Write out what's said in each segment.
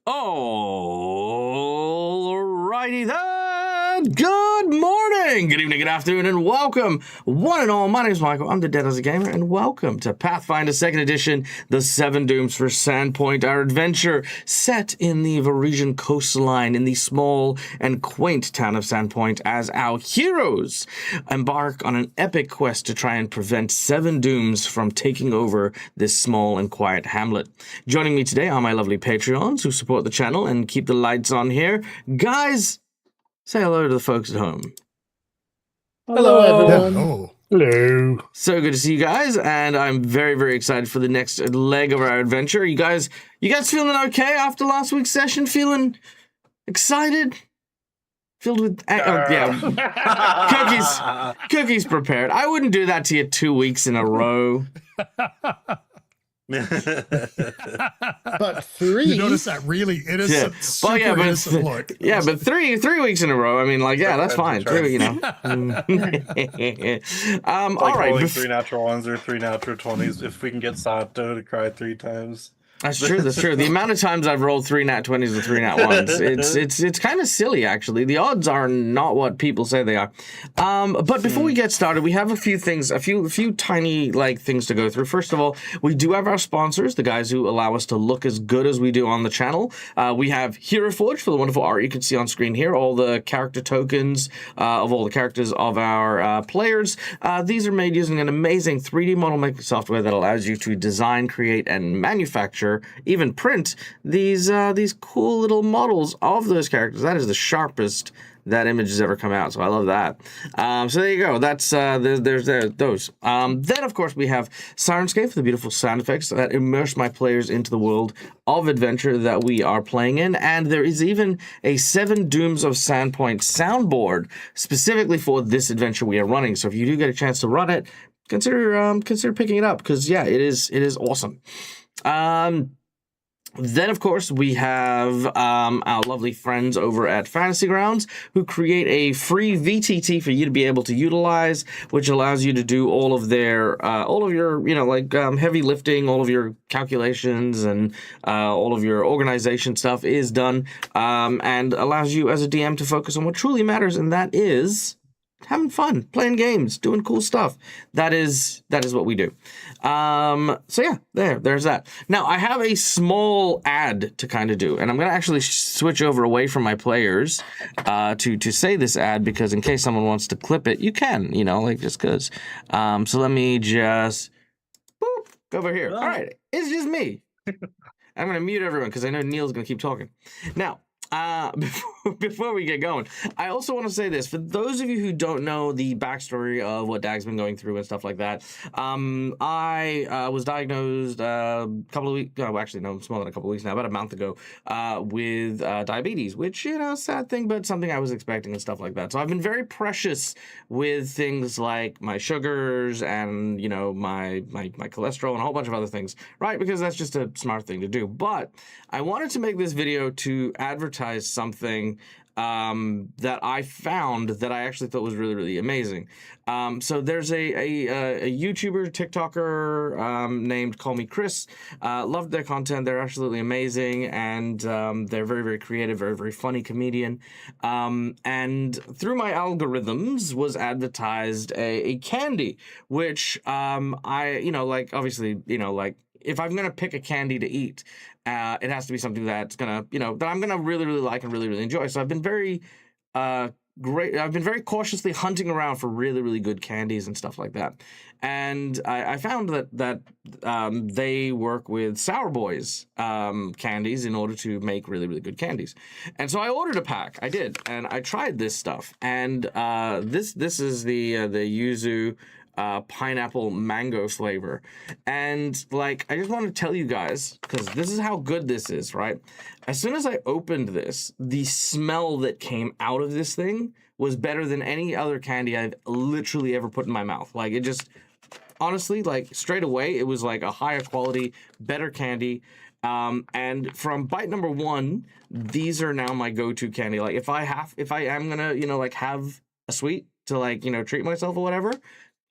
Alrighty then. Good morning, good evening, good afternoon, and welcome, one and all. My name is Michael. I'm the Dead as a Gamer, and welcome to Pathfinder 2nd Edition, The Seven Dooms for Sandpoint, our adventure set in the Varisian coastline in the small and quaint town of Sandpoint as our heroes embark on an epic quest to try and prevent seven dooms from taking over this small and quiet hamlet. Joining me today are my lovely Patreons who support the channel and keep the lights on here. Guys, say hello to the folks at home. Hello, everyone. Hello. Hello. So good to see you guys, and I'm very, very excited for the next leg of our adventure. You guys feeling okay after last week's session? Feeling excited? Filled with cookies prepared. I wouldn't do that to you 2 weeks in a row. But three. You notice that really innocent, super innocent look. Yeah, but three weeks in a row. I mean, like, yeah, that's fine. All right. 3 natural ones or 3 natural 20s. If we can get Sato to cry 3 times. That's true. That's true. The amount of times I've rolled 3 nat 20s and 3 nat 1s, it's kind of silly, actually. The odds are not what people say they are. But before we get started, we have a few things, a few tiny things to go through. First of all, we do have our sponsors, the guys who allow us to look as good as we do on the channel. We have Hero Forge for the wonderful art you can see on screen here. All the character tokens of all the characters of our players. These are made using an amazing 3D model making software that allows you to design, create, and manufacture, even print these cool little models of those characters. That is the sharpest that image has ever come out, so I love that. So there you go. That's there's those. Then of course we have Sirenscape for the beautiful sound effects that immerse my players into the world of adventure that we are playing in, and there is even a 7 Dooms of Sandpoint soundboard specifically for this adventure we are running. So if you do get a chance to run it, consider picking it up, because yeah, it is awesome. Then, of course, we have our lovely friends over at Fantasy Grounds who create a free VTT for you to be able to utilize, which allows you to do all of your, heavy lifting, all of your calculations, and all of your organization stuff is done, and allows you as a DM to focus on what truly matters, and that is having fun, playing games, doing cool stuff. That is what we do. So yeah, there's that. Now I have a small ad to kind of do, and I'm gonna actually switch over away from my players to say this ad, because in case someone wants to clip it, you can, just cause. So let me just boop over here. All right, it's just me. I'm gonna mute everyone because I know Neil's gonna keep talking. Now, before we get going, I also want to say this. For those of you who don't know the backstory of what Dag's been going through and stuff like that, I was diagnosed a couple of weeks, actually no, it's more than a couple of weeks now, about a month ago, with diabetes, which, sad thing, but something I was expecting and stuff like that. So I've been very precious with things like my sugars and, my cholesterol and a whole bunch of other things, right? Because that's just a smart thing to do. But I wanted to make this video to advertise something that I found that I actually thought was really, really amazing. So there's a YouTuber, TikToker named Call Me Chris. Loved their content. They're absolutely amazing, and they're very, very creative, very, very funny comedian. And through my algorithms was advertised a candy, which obviously, if I'm gonna pick a candy to eat, it has to be something that's gonna, that I'm gonna really, really like and really, really enjoy. So I've been very I've been very cautiously hunting around for really, really good candies and stuff like that. And I found that they work with Sour Boys candies in order to make really, really good candies. And so I ordered a pack. I did, and I tried this stuff. And this is the yuzu pineapple mango flavor. And I just want to tell you guys, because this is how good this is, right? As soon as I opened this, the smell that came out of this thing was better than any other candy I've literally ever put in my mouth. It just, honestly, straight away, it was a higher quality, better candy. And from bite number 1, these are now my go-to candy. If I am gonna, have a sweet to treat myself or whatever,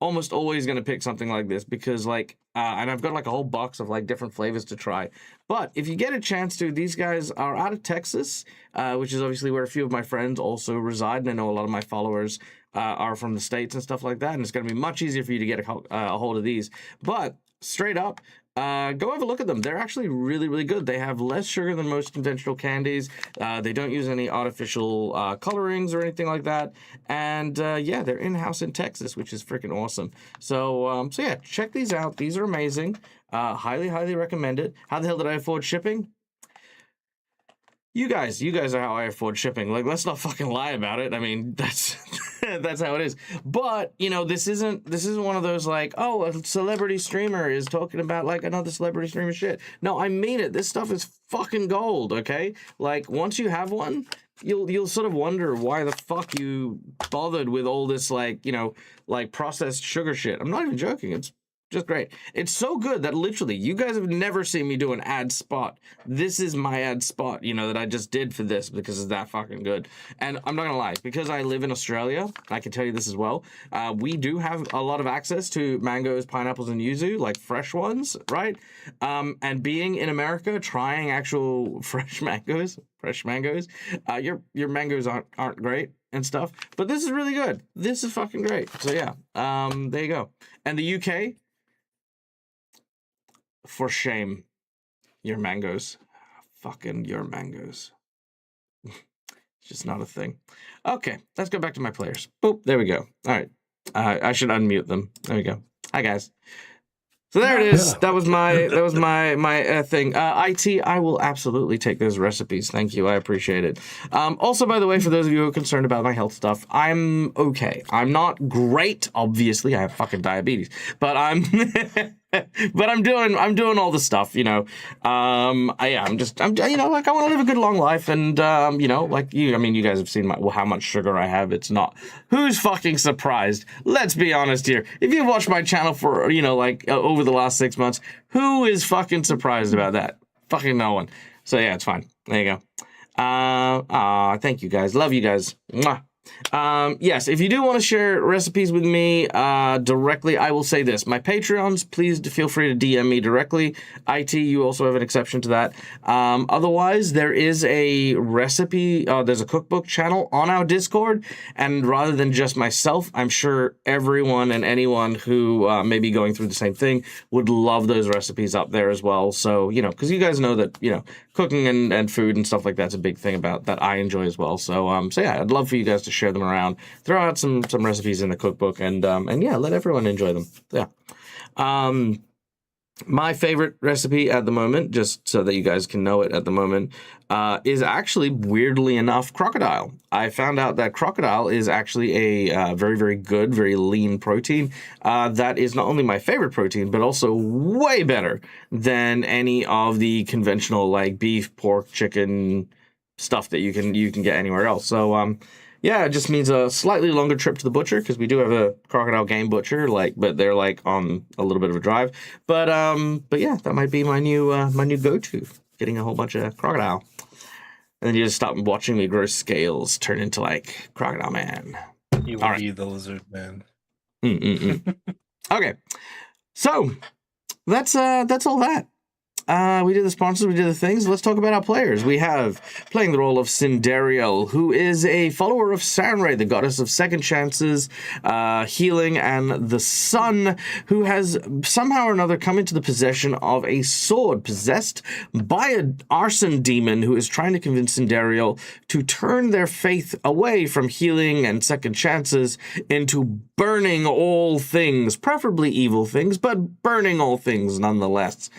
almost always going to pick something like this because like and I've got like a whole box of like different flavors to try. But if you get a chance to, these guys are out of Texas, which is obviously where a few of my friends also reside, and I know a lot of my followers are from the States and stuff like that, and it's going to be much easier for you to get a hold of these. But straight up, go have a look at them. They're actually really, really good. They have less sugar than most conventional candies. They don't use any artificial colorings or anything like that. And yeah, they're in-house in Texas, which is freaking awesome. So, so yeah, check these out. These are amazing. Highly, highly recommend it. How the hell did I afford shipping? You guys are how I afford shipping. Like, let's not fucking lie about it. I mean, that's that's how it is. But you know, this isn't one of those like, oh, a celebrity streamer is talking about like another celebrity streamer shit. No, I mean it. This stuff is fucking gold. Okay, like once you have one, you'll sort of wonder why the fuck you bothered with all this like, you know, like processed sugar shit. I'm not even joking. It's just great. It's so good that literally you guys have never seen me do an ad spot. This is my ad spot, you know, that I just did for this because it's that fucking good. And I'm not gonna lie, because I live in Australia, I can tell you this as well. We do have a lot of access to mangoes, pineapples, and yuzu, like fresh ones, right? And being in America, trying actual fresh mangoes, your mangoes aren't great and stuff, but this is really good. This is fucking great. So yeah, there you go. And the UK, for shame, your mangoes. Fucking your mangoes. It's just not a thing. Okay, let's go back to my players. Boop, there we go. All right. I should unmute them. There we go. Hi, guys. So there it is. That was my thing. IT, I will absolutely take those recipes. Thank you. I appreciate it. Also, by the way, for those of you who are concerned about my health stuff, I'm okay. I'm not great, obviously. I have fucking diabetes, but I'm but I'm doing all the stuff, you know. I'm you know, like I want to live a good long life, and you know, like you. I mean, you guys have seen how much sugar I have. It's not. Who's fucking surprised? Let's be honest here. If you've watched my channel for, you know, like over the last 6 months, who is fucking surprised about that? Fucking no one. So yeah, it's fine. There you go. Thank you guys. Love you guys. Mwah. Yes, if you do want to share recipes with me directly, I will say this. My Patreons, please feel free to DM me directly. IT, you also have an exception to that. Otherwise, there is a recipe, there's a cookbook channel on our Discord, and rather than just myself, I'm sure everyone and anyone who may be going through the same thing would love those recipes up there as well. So, you know, because you guys know that, you know, cooking and food and stuff like that's a big thing about that I enjoy as well. So, so yeah, I'd love for you guys to share them around, throw out some recipes in the cookbook, and yeah, let everyone enjoy them. Yeah. My favorite recipe at the moment, just so that you guys can know it at the moment, is actually, weirdly enough, crocodile. I found out that crocodile is actually a very, very good, very lean protein that is not only my favorite protein, but also way better than any of the conventional like beef, pork, chicken stuff that you can get anywhere else. So yeah, it just means a slightly longer trip to the butcher, because we do have a crocodile game butcher, but they're like on a little bit of a drive. But yeah, that might be my new go-to, getting a whole bunch of crocodile. And then you just stop watching me grow scales turn into like Crocodile Man. You will be the lizard man. Okay, so that's all that. We did the sponsors, we did the things. Let's talk about our players. We have playing the role of Cinderiel, who is a follower of Sanray, the goddess of second chances, healing, and the sun, who has somehow or another come into the possession of a sword possessed by an arson demon who is trying to convince Cinderiel to turn their faith away from healing and second chances into burning all things, preferably evil things, but burning all things nonetheless.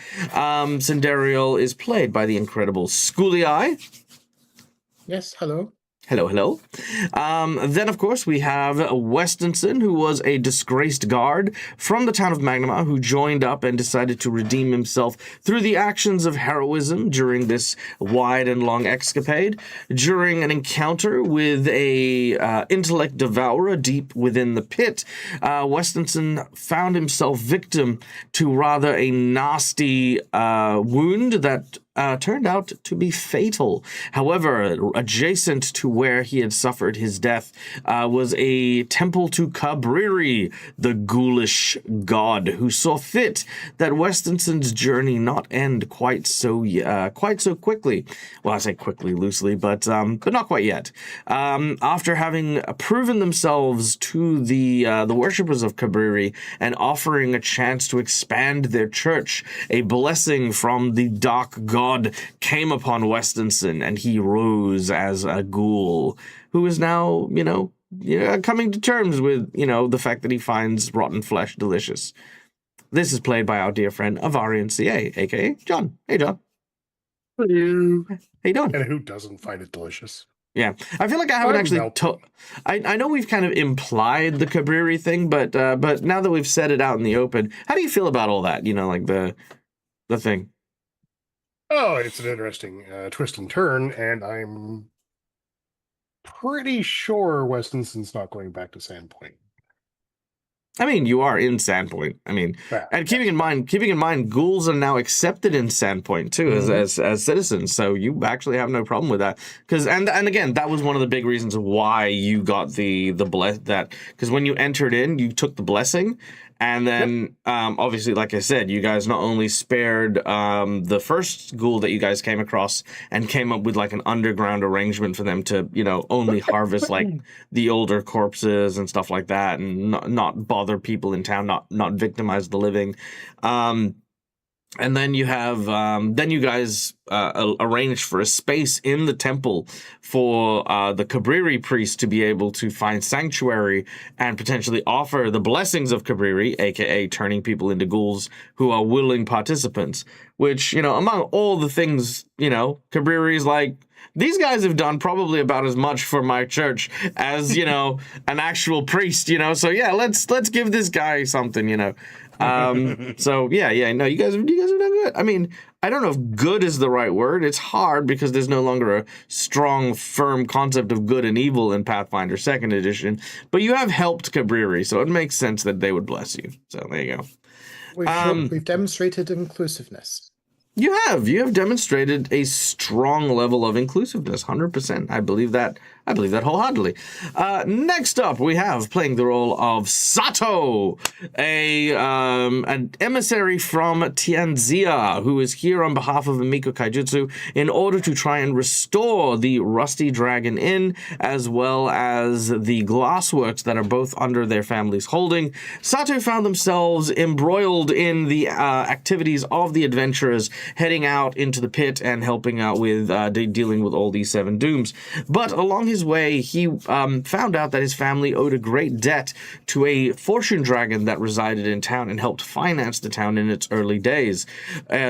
Cinderiel is played by the incredible Schoolie. Yes, hello. Hello. Then, of course, we have Westonson, who was a disgraced guard from the town of Magnema, who joined up and decided to redeem himself through the actions of heroism during this wide and long escapade. During an encounter with a intellect devourer deep within the pit, Westonson found himself victim to rather a nasty wound that turned out to be fatal. However, adjacent to where he had suffered his death was a temple to Cabriri, the ghoulish god, who saw fit that Westinson's journey not end quite so quickly. Well, I say quickly loosely, but not quite yet. After having proven themselves to the worshippers of Cabriri and offering a chance to expand their church, a blessing from the dark god came upon Westinson, and he rose as a ghoul who is now, coming to terms with, the fact that he finds rotten flesh delicious. This is played by our dear friend Avarian CA, aka John. Hey, John. Hello. How you doing? And who doesn't find it delicious? Yeah, I feel like I haven't actually I know we've kind of implied the Cabriri thing, but now that we've said it out in the open, how do you feel about all that? Like the thing. Oh, it's an interesting twist and turn, and I'm pretty sure Westinson's not going back to Sandpoint. I mean, you are in Sandpoint. I mean, and keeping in mind, ghouls are now accepted in Sandpoint too as citizens. So you actually have no problem with that. Because and again, that was one of the big reasons why you got the because when you entered in, you took the blessing. And then, obviously, like I said, you guys not only spared the first ghoul that you guys came across and came up with like an underground arrangement for them to, only harvest like the older corpses and stuff like that, and not bother people in town, not victimize the living. And then you have, then you guys arranged for a space in the temple for the Cabriri priest to be able to find sanctuary and potentially offer the blessings of Cabriri, aka turning people into ghouls who are willing participants. Which, among all the things, Cabriri's like, these guys have done probably about as much for my church as, an actual priest, So yeah, let's give this guy something, So no, you guys have done good. I mean, I don't know if good is the right word. It's hard because there's no longer a strong, firm concept of good and evil in Pathfinder 2nd Edition. But you have helped Cabriri, so it makes sense that they would bless you. So there you go. We've demonstrated inclusiveness. You have demonstrated a strong level of inclusiveness, 100%. I believe that wholeheartedly. Next up, we have playing the role of Sato, an emissary from Tianxia, who is here on behalf of Amiko Kaijutsu in order to try and restore the Rusty Dragon Inn, as well as the glassworks that are both under their family's holding. Sato found themselves embroiled in the activities of the adventurers, heading out into the pit and helping out with dealing with all these 7 dooms. But along his way, he found out that his family owed a great debt to a fortune dragon that resided in town and helped finance the town in its early days.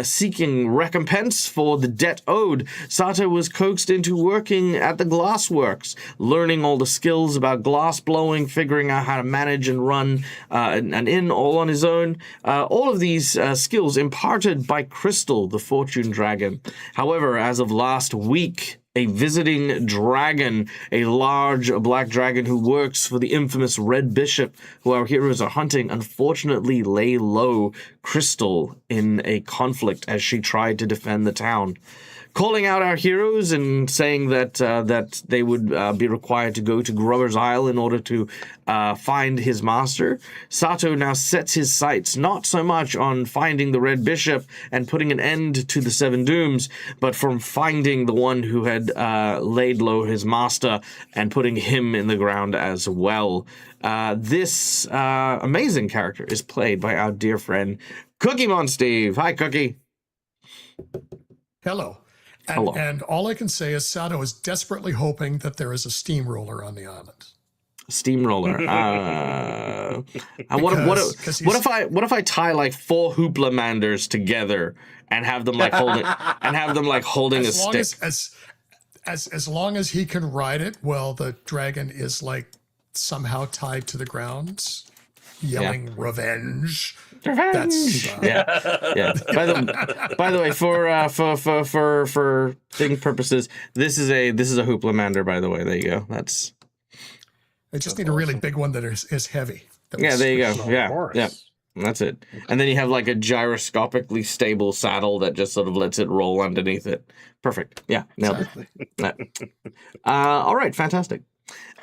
Seeking recompense for the debt owed, Sato was coaxed into working at the glassworks, learning all the skills about glass blowing, figuring out how to manage and run an inn all on his own. All of these skills imparted by Crystal, the fortune dragon. However, as of last week, a visiting dragon, a large black dragon who works for the infamous Red Bishop, who our heroes are hunting, unfortunately lay low Crystal in a conflict as she tried to defend the town. Calling out our heroes and saying that they would be required to go to Grubber's Isle in order to find his master, Sato now sets his sights not so much on finding the Red Bishop and putting an end to the 7 dooms, but from finding the one who had laid low his master and putting him in the ground as well. This amazing character is played by our dear friend Cookie Mon Steve. Hi, Cookie. Hello. And all I can say is Sato is desperately hoping that there is a steamroller on the island. Steamroller. What if I tie like 4 Hoopla-manders together and have them like holding a stick? As long as he can ride it, while the dragon is like somehow tied to the ground, yelling revenge. That's yeah. By the way, for thing purposes, this is a Hoopla-mander. By the way, there you go. I just need a really big one that is heavy. There you go. Yeah. That's it. And then you have like a gyroscopically stable saddle that just sort of lets it roll underneath it. Perfect. Yeah, nailed Exactly. it. All right, fantastic.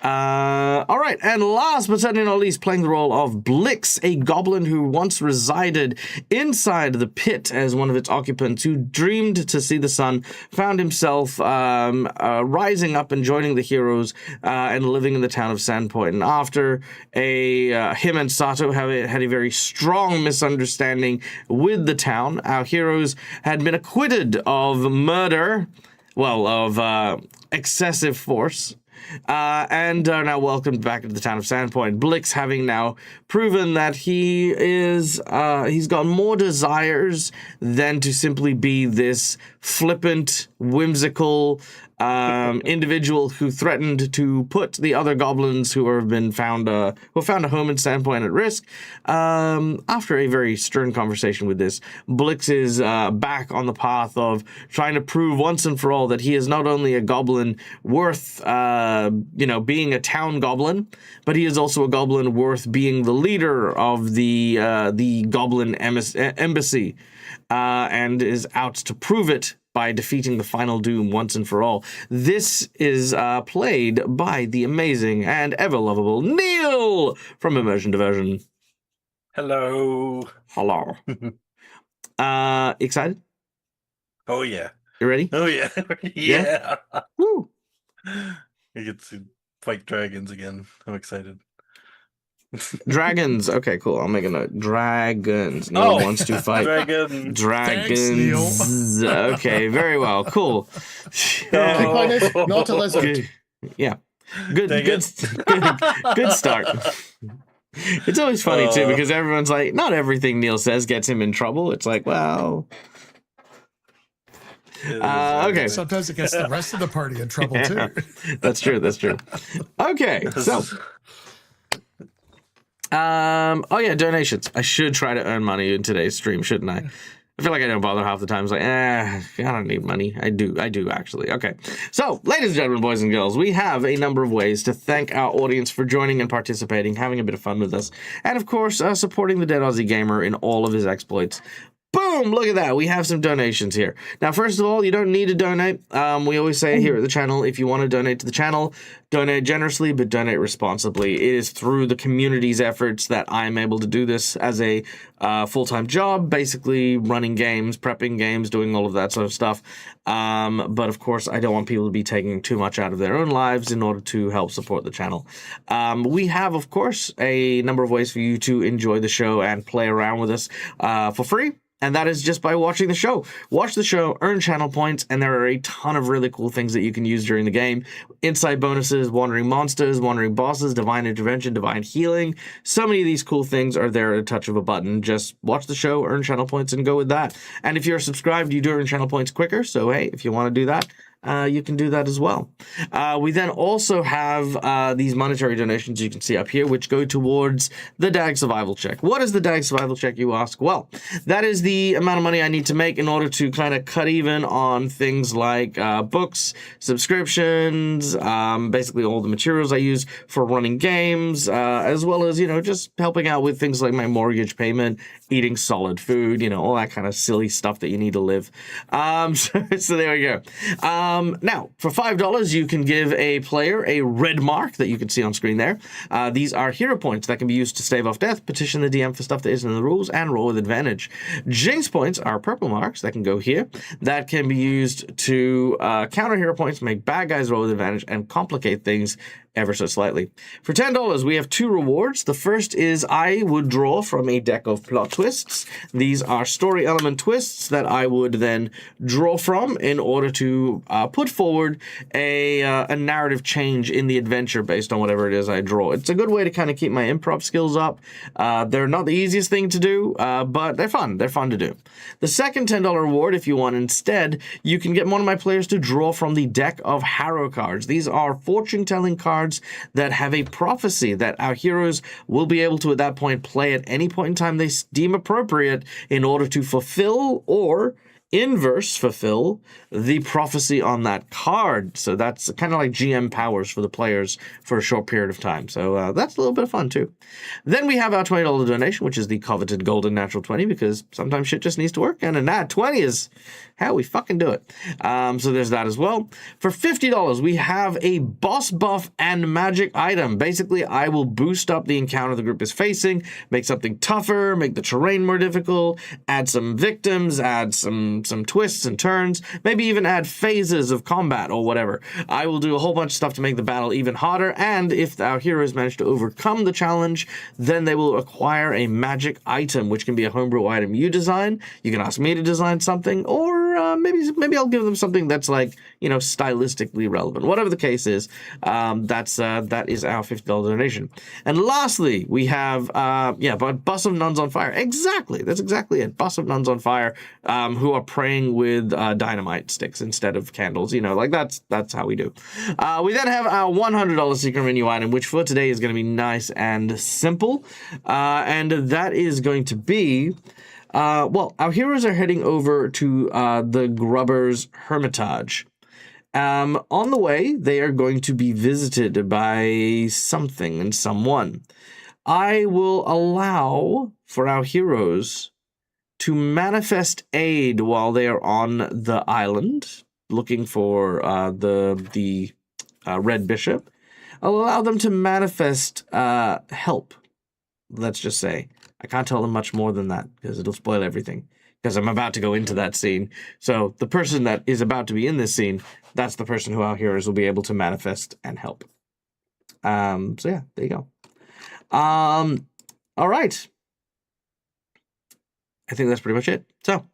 All right, and last but certainly not least, playing the role of Blix, a goblin who once resided inside the pit as one of its occupants, who dreamed to see the sun, found himself rising up and joining the heroes and living in the town of Sandpoint. And after him and Sato had a very strong misunderstanding with the town, our heroes had been acquitted of murder, of excessive force. And are now welcomed back into the town of Sandpoint. Blix having now proven that he's got more desires than to simply be this flippant, whimsical individual who threatened to put the other goblins who found a home in Sandpoint at risk. After a very stern conversation with this, Blix is back on the path of trying to prove once and for all that he is not only a goblin worth being a town goblin, but he is also a goblin worth being the leader of the goblin embassy, and is out to prove it by defeating the final doom once and for all. This is played by the amazing and ever-lovable Neil from Immersion Diversion. Hello. Hello. Excited? Oh yeah. You ready? Oh yeah. Yeah. Woo! We get to fight dragons again. I'm excited. Dragons. Okay, cool. I'll make a note. Dragons. Neil wants to fight Dragon. dragons. Thanks, Neil. Okay, very well. Cool. Big one is not a lizard. Yeah. Good Dang good start. It's always funny too, because everyone's like, not everything Neil says gets him in trouble. It's like, well, okay. Sometimes it gets the rest of the party in trouble Yeah. too. That's true. Okay, so donations. I should try to earn money in today's stream, shouldn't I? I feel like I don't bother half the time. It's like, I don't need money. I do actually. Okay. So, ladies and gentlemen, boys and girls, we have a number of ways to thank our audience for joining and participating, having a bit of fun with us, and of course, supporting the Dead Aussie Gamer in all of his exploits. Boom! Look at that. We have some donations here. Now, first of all, you don't need to donate. We always say here at the channel, if you want to donate to the channel, donate generously, but donate responsibly. It is through the community's efforts that I'm able to do this as a full-time job, basically running games, prepping games, doing all of that sort of stuff. But of course, I don't want people to be taking too much out of their own lives in order to help support the channel. We have, of course, a number of ways for you to enjoy the show and play around with us for free. And that is just by watching the show. Watch the show, earn channel points, and there are a ton of really cool things that you can use during the game. Insight bonuses, wandering monsters, wandering bosses, divine intervention, divine healing. So many of these cool things are there at a touch of a button. Just watch the show, earn channel points, and go with that. And if you're subscribed, you do earn channel points quicker. So, hey, if you want to do that, you can do that as well. We then also have these monetary donations you can see up here, which go towards the DAG Survival Check. What is the DAG Survival Check, you ask? Well, that is the amount of money I need to make in order to kind of cut even on things like books, subscriptions, basically all the materials I use for running games, as well as, just helping out with things like my mortgage payment, eating solid food, all that kind of silly stuff that you need to live. So there we go. Now, for $5, you can give a player a red mark that you can see on screen there. These are hero points that can be used to stave off death, petition the DM for stuff that isn't in the rules, and roll with advantage. Jinx points are purple marks that can go here. That can be used to counter hero points, make bad guys roll with advantage, and complicate things ever so slightly. For $10, we have two rewards. The first is I would draw from a deck of plot twists. These are story element twists that I would then draw from in order to put forward a narrative change in the adventure based on whatever it is I draw. It's a good way to kind of keep my improv skills up. They're not the easiest thing to do, but they're fun. They're fun to do. The second $10 reward, if you want instead, you can get one of my players to draw from the deck of Harrow cards. These are fortune-telling cards that have a prophecy that our heroes will be able to, at that point, play at any point in time they deem appropriate in order to fulfill or, inverse fulfill the prophecy on that card. So that's kind of like GM powers for the players for a short period of time. So that's a little bit of fun too. Then we have our $20 donation, which is the coveted golden natural 20, because sometimes shit just needs to work, and a nat 20 is how we fucking do it. So there's that as well. For $50, we have a boss buff and magic item. Basically, I will boost up the encounter the group is facing, make something tougher, make the terrain more difficult, add some victims, add some twists and turns, maybe even add phases of combat or whatever. I will do a whole bunch of stuff to make the battle even hotter, and if our heroes manage to overcome the challenge, then they will acquire a magic item, which can be a homebrew item you design. You can ask me to design something, or maybe I'll give them something that's like, stylistically relevant. Whatever the case is, that is our $50 donation. And lastly, we have Bus of Nuns on Fire. Exactly, that's exactly it. Bus of Nuns on Fire, who are praying with dynamite sticks instead of candles. That's how we do. We then have our $100 secret menu item, which for today is going to be nice and simple, and that is going to be. Our heroes are heading over to the Grubber's Hermitage. On the way, they are going to be visited by something and someone. I will allow for our heroes to manifest aid while they are on the island, looking for the Red Bishop. I'll allow them to manifest help, let's just say. I can't tell them much more than that, because it'll spoil everything, because I'm about to go into that scene. So the person that is about to be in this scene, that's the person who our heroes will be able to manifest and help. So yeah, there you go. All right. I think that's pretty much it. So,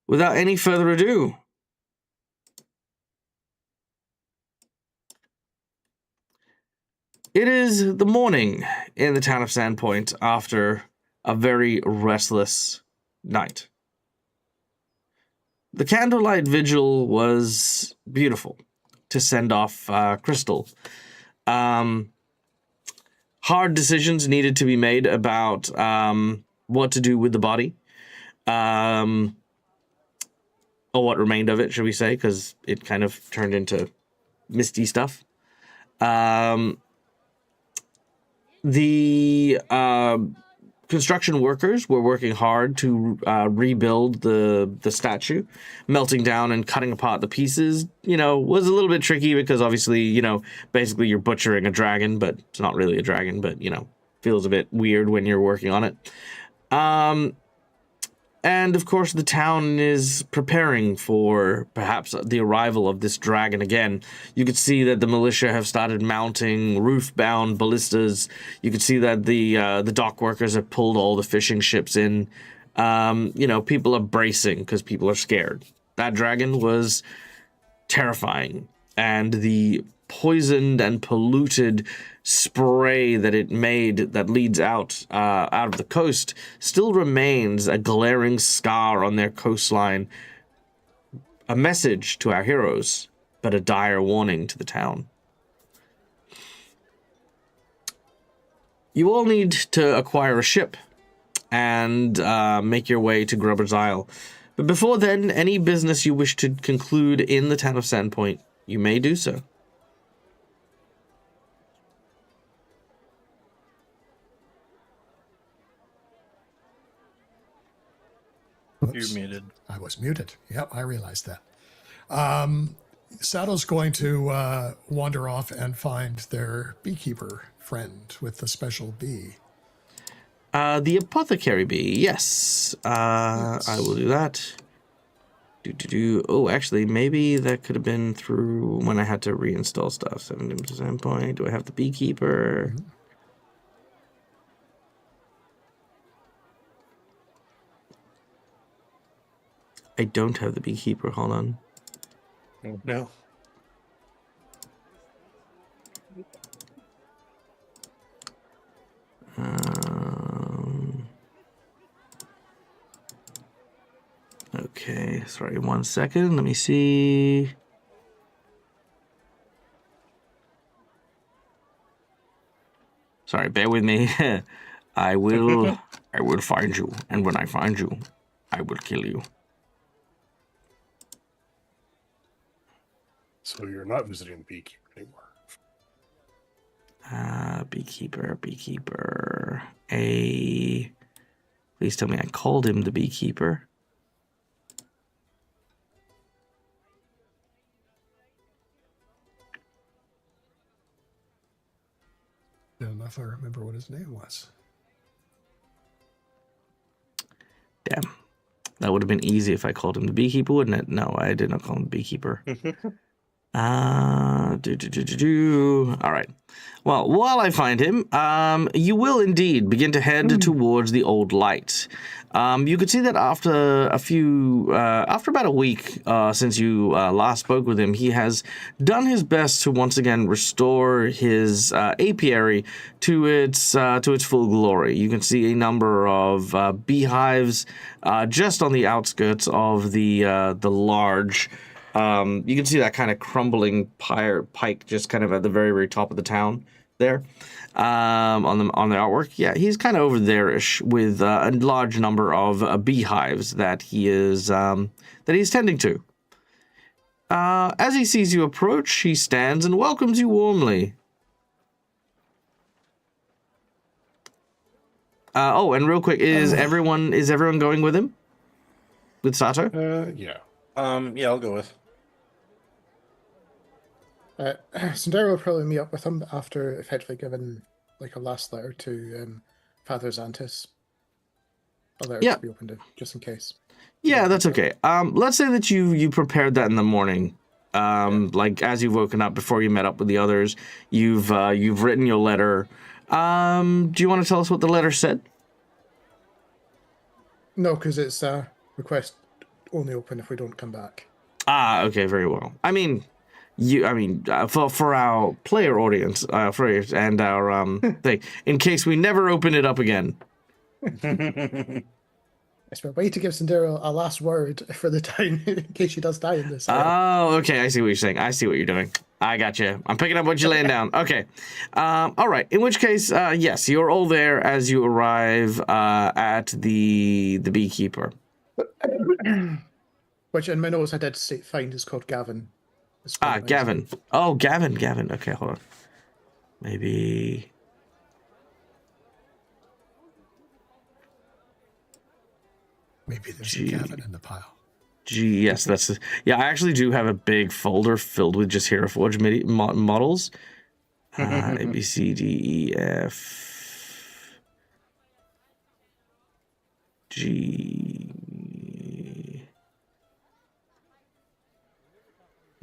without any further ado, it is the morning in the town of Sandpoint after a very restless night. The candlelight vigil was beautiful to send off Crystal. Hard decisions needed to be made about what to do with the body. Or what remained of it, should we say, because it kind of turned into misty stuff. The construction workers were working hard to rebuild the statue. Melting down and cutting apart the pieces, was a little bit tricky because obviously, basically you're butchering a dragon, but it's not really a dragon, but, feels a bit weird when you're working on it. And of course, the town is preparing for perhaps the arrival of this dragon again. You could see that the militia have started mounting roof-bound ballistas. You could see that the dock workers have pulled all the fishing ships in. People are bracing because people are scared. That dragon was terrifying, and the poisoned and polluted spray that it made that leads out of the coast still remains a glaring scar on their coastline. A message to our heroes, but a dire warning to the town. You all need to acquire a ship and make your way to Grubber's Isle. But before then, any business you wish to conclude in the town of Sandpoint, you may do so. Oops. You're muted. I was muted. Yep, I realized that. Saddle's going to wander off and find their beekeeper friend with the special bee. The apothecary bee, yes. Yes. I will do that. Oh, actually, maybe that could have been through when I had to reinstall stuff. 70% point. Do I have the beekeeper? Mm-hmm. I don't have the beekeeper. Hold on. No. Okay, sorry, 1 second. Let me see. Sorry, bear with me. I will find you, and when I find you, I will kill you. So you're not visiting the beekeeper anymore. Beekeeper. Please tell me I called him the beekeeper. I don't know if I remember what his name was. Damn. That would have been easy if I called him the beekeeper, wouldn't it? No, I did not call him the beekeeper. All right. Well, while I find him, you will indeed begin to head towards the old light. You could see that after about a week since you last spoke with him, he has done his best to once again restore his apiary to its full glory. You can see a number of beehives just on the outskirts of the large. You can see that kind of crumbling pike just kind of at the very, very top of the town there on the artwork. Yeah, he's kind of over there-ish with a large number of beehives that he's tending to. As he sees you approach, he stands and welcomes you warmly. And real quick, is everyone going with him? With Sato? Yeah. Yeah, I'll go with. Sandero will probably meet up with him after effectively giving like a last letter to Father Xantus. A letter to be opened just in case. Yeah, that's okay. Let's say that you prepared that in the morning. Like as you've woken up before you met up with the others, you've written your letter. Do you want to tell us what the letter said? No, because it's request only open if we don't come back. Okay, very well. For our player audience, and our thing, in case we never open it up again. It's a way to give Sandero a last word for the time in case she does die in this. Oh, okay. I see what you're saying. I see what you're doing. I got you. I'm picking up what you're laying down. Okay. All right. In which case, yes, you're all there as you arrive at the beekeeper. Which in my notes I did find is called Gavin. Gavin. Oh, Gavin. Okay, hold on. Maybe. Maybe there's a Gavin in the pile. Yes, that's yeah. I actually do have a big folder filled with just Hero Forge models. A B C D E F G.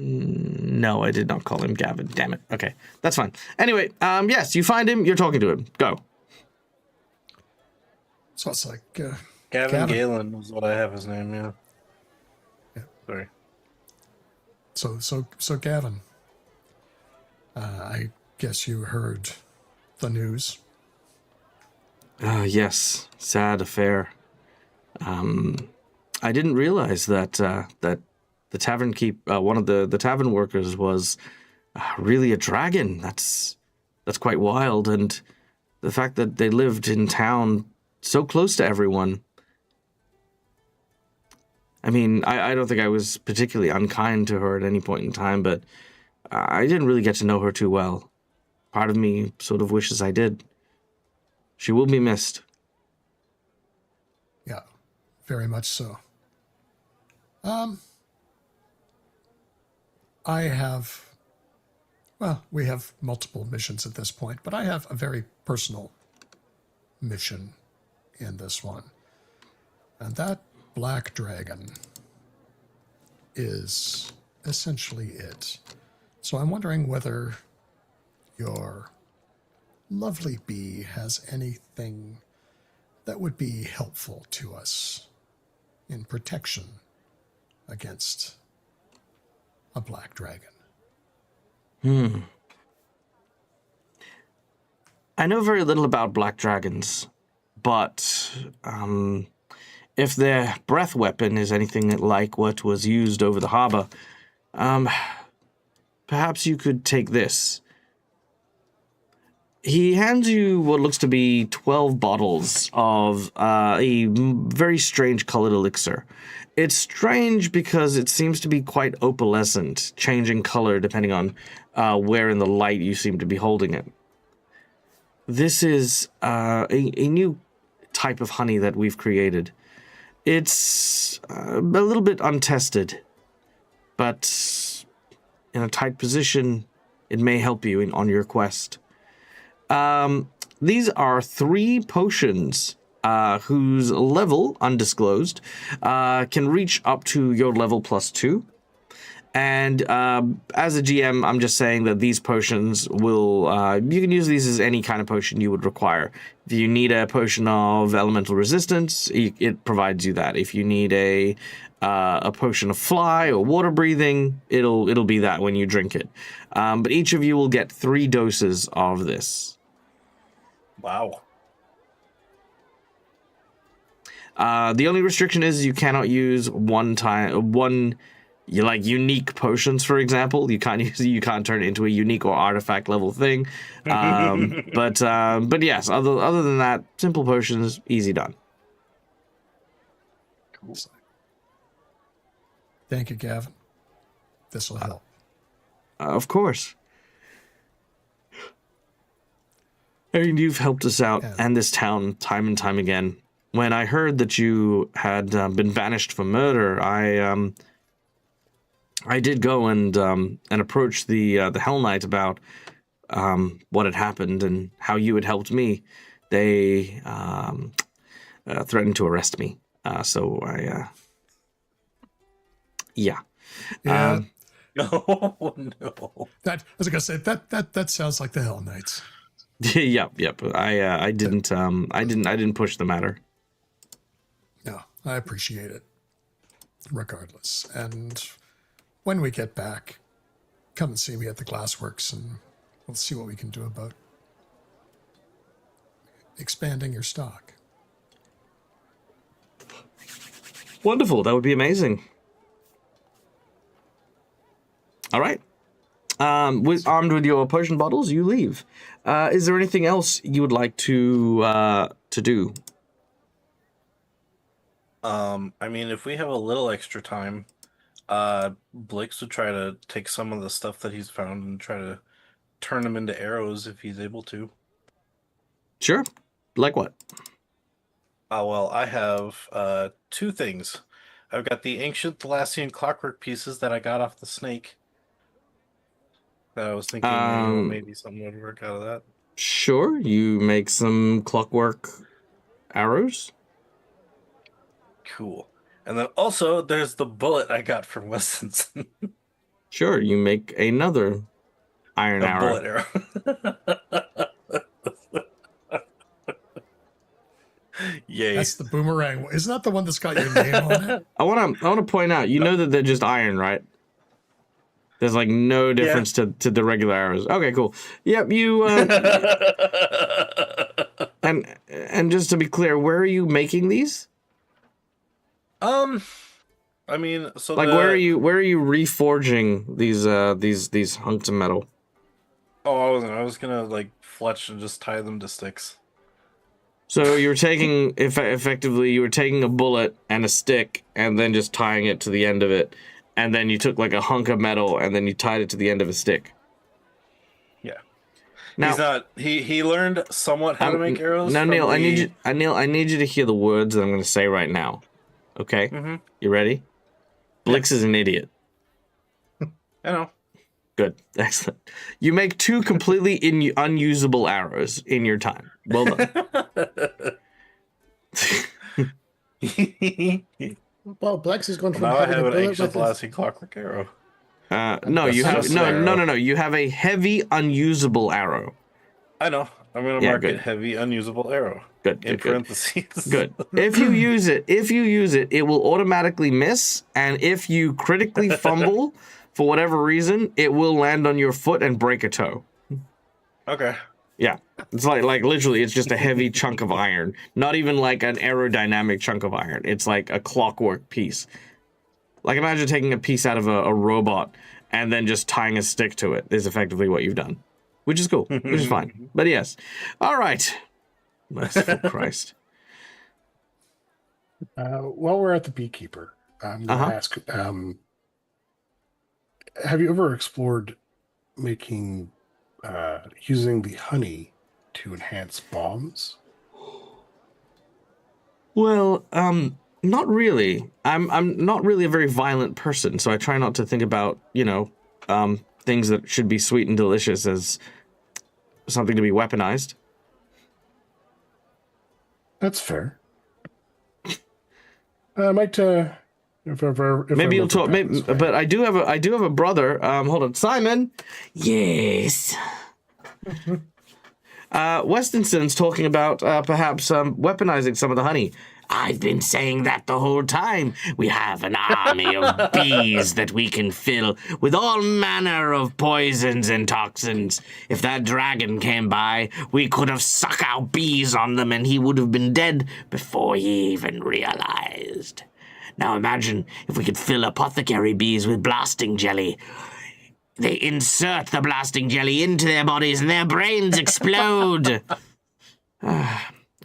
No, I did not call him Gavin. Damn it. Okay, that's fine. Anyway, yes, you find him. You're talking to him. Go. So it's like Gavin Galen was what I have his name. Yeah. Sorry. So Gavin, I guess you heard the news. Yes, sad affair. I didn't realize that the tavern one of the tavern workers was really a dragon. That's quite wild, and the fact that they lived in town so close to everyone. I mean, I don't think I was particularly unkind to her at any point in time, but I didn't really get to know her too well. Part of me sort of wishes I did. She will be missed. Yeah, very much so. We have multiple missions at this point, but I have a very personal mission in this one. And that black dragon is essentially it. So I'm wondering whether your lovely bee has anything that would be helpful to us in protection against a black dragon. I know very little about black dragons, but if their breath weapon is anything like what was used over the harbor, perhaps you could take this. He hands you what looks to be 12 bottles of a very strange colored elixir. It's strange because it seems to be quite opalescent, changing color depending on where in the light you seem to be holding it. This is a new type of honey that we've created. It's a little bit untested, but in a tight position, it may help you on your quest. These are 3 potions whose level, undisclosed, can reach up to your level +2. And as a GM, I'm just saying that these potions will, you can use these as any kind of potion you would require. If you need a potion of elemental resistance, it provides you that. If you need a potion of fly or water breathing, it'll be that when you drink it. But each of you will get 3 doses of this. Wow. The only restriction is you cannot use unique potions, for example. You can't turn it into a unique or artifact level thing. But yes, other than that, simple potions, easy done. Cool. Thank you, Gavin. This will help. Of course. I mean, you've helped us out and this town time and time again. When I heard that you had been banished for murder, I did go and approach the Hell Knight about what had happened and how you had helped me. They threatened to arrest me, so I yeah. Oh no! That, as I was gonna say, that sounds like the Hell Knights. Yep. I didn't push the matter. No, I appreciate it, regardless. And when we get back, come and see me at the Glassworks, and we'll see what we can do about expanding your stock. Wonderful. That would be amazing. All right. Armed with your potion bottles, you leave. Is there anything else you would like to do? I mean, if we have a little extra time, Blix would try to take some of the stuff that he's found and try to turn them into arrows if he's able to. Sure. Like what? Well, I have 2 things. I've got the ancient Thalassian clockwork pieces that I got off the snake. That I was thinking maybe something would work out of that. Sure. You make some clockwork arrows. Cool. And then also, there's the bullet I got from Weston's. Sure. You make another iron arrow. Bullet arrow. Yay. That's the boomerang. Isn't that the one that's got your name on it? I want to point out, you know that they're just iron, right? There's like no difference to the regular arrows. Okay, cool. Yep, you and just to be clear, where are you making these? I mean, so like where are you reforging these hunks of metal? Oh, I wasn't. I was gonna like fletch and just tie them to sticks. So you're taking effectively you were taking a bullet and a stick and then just tying it to the end of it, and then you took like a hunk of metal and then you tied it to the end of a stick. Yeah. Now, he's not. He learned somewhat how to make arrows. Now, Neil, I need you to hear the words that I'm going to say right now. Okay, You ready? Blix is an idiot. I know. Good, excellent. You make 2 completely unusable arrows in your time. Well done. Well, Blex is going from Now I having have a an bullet ancient with his... Thalassian clockwork arrow. No, you have arrow. no. You have a heavy unusable arrow. I know. I'm gonna mark it heavy unusable arrow. Good. In parentheses. Good. If you use it, it will automatically miss, and if you critically fumble for whatever reason, it will land on your foot and break a toe. Okay. Yeah. It's like literally, it's just a heavy chunk of iron. Not even like an aerodynamic chunk of iron. It's like a clockwork piece. Like imagine taking a piece out of a robot and then just tying a stick to it is effectively what you've done. Which is cool. Which is fine. But yes. All right. Merciful Christ. While we're at the beekeeper, I'm going to ask, have you ever explored making, using the honey to enhance bombs? Well, not really. I'm not really a very violent person, so I try not to think about, things that should be sweet and delicious as something to be weaponized. That's fair. I might, if Maybe you'll talk. Maybe, but I do have a brother. Hold on, Simon. Yes. Westinson's talking about perhaps weaponizing some of the honey. I've been saying that the whole time. We have an army of bees that we can fill with all manner of poisons and toxins. If that dragon came by, we could have sucked our bees on them and he would have been dead before he even realized. Now imagine if we could fill apothecary bees with blasting jelly. They insert the blasting jelly into their bodies and their brains explode.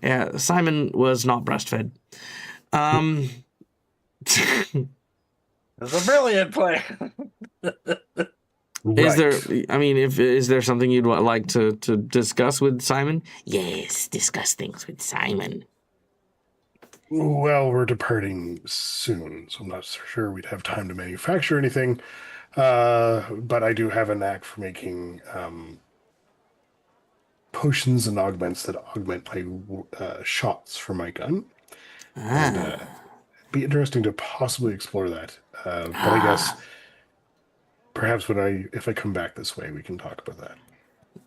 Yeah, Simon was not breastfed. It's a brilliant plan. Is there? I mean, is there something you'd like to discuss with Simon? Yes, discuss things with Simon. Well, we're departing soon, so I'm not sure we'd have time to manufacture anything. But I do have a knack for making potions and augments that augment my shots for my gun. And it'd be interesting to possibly explore that. But I guess perhaps if I come back this way, we can talk about that.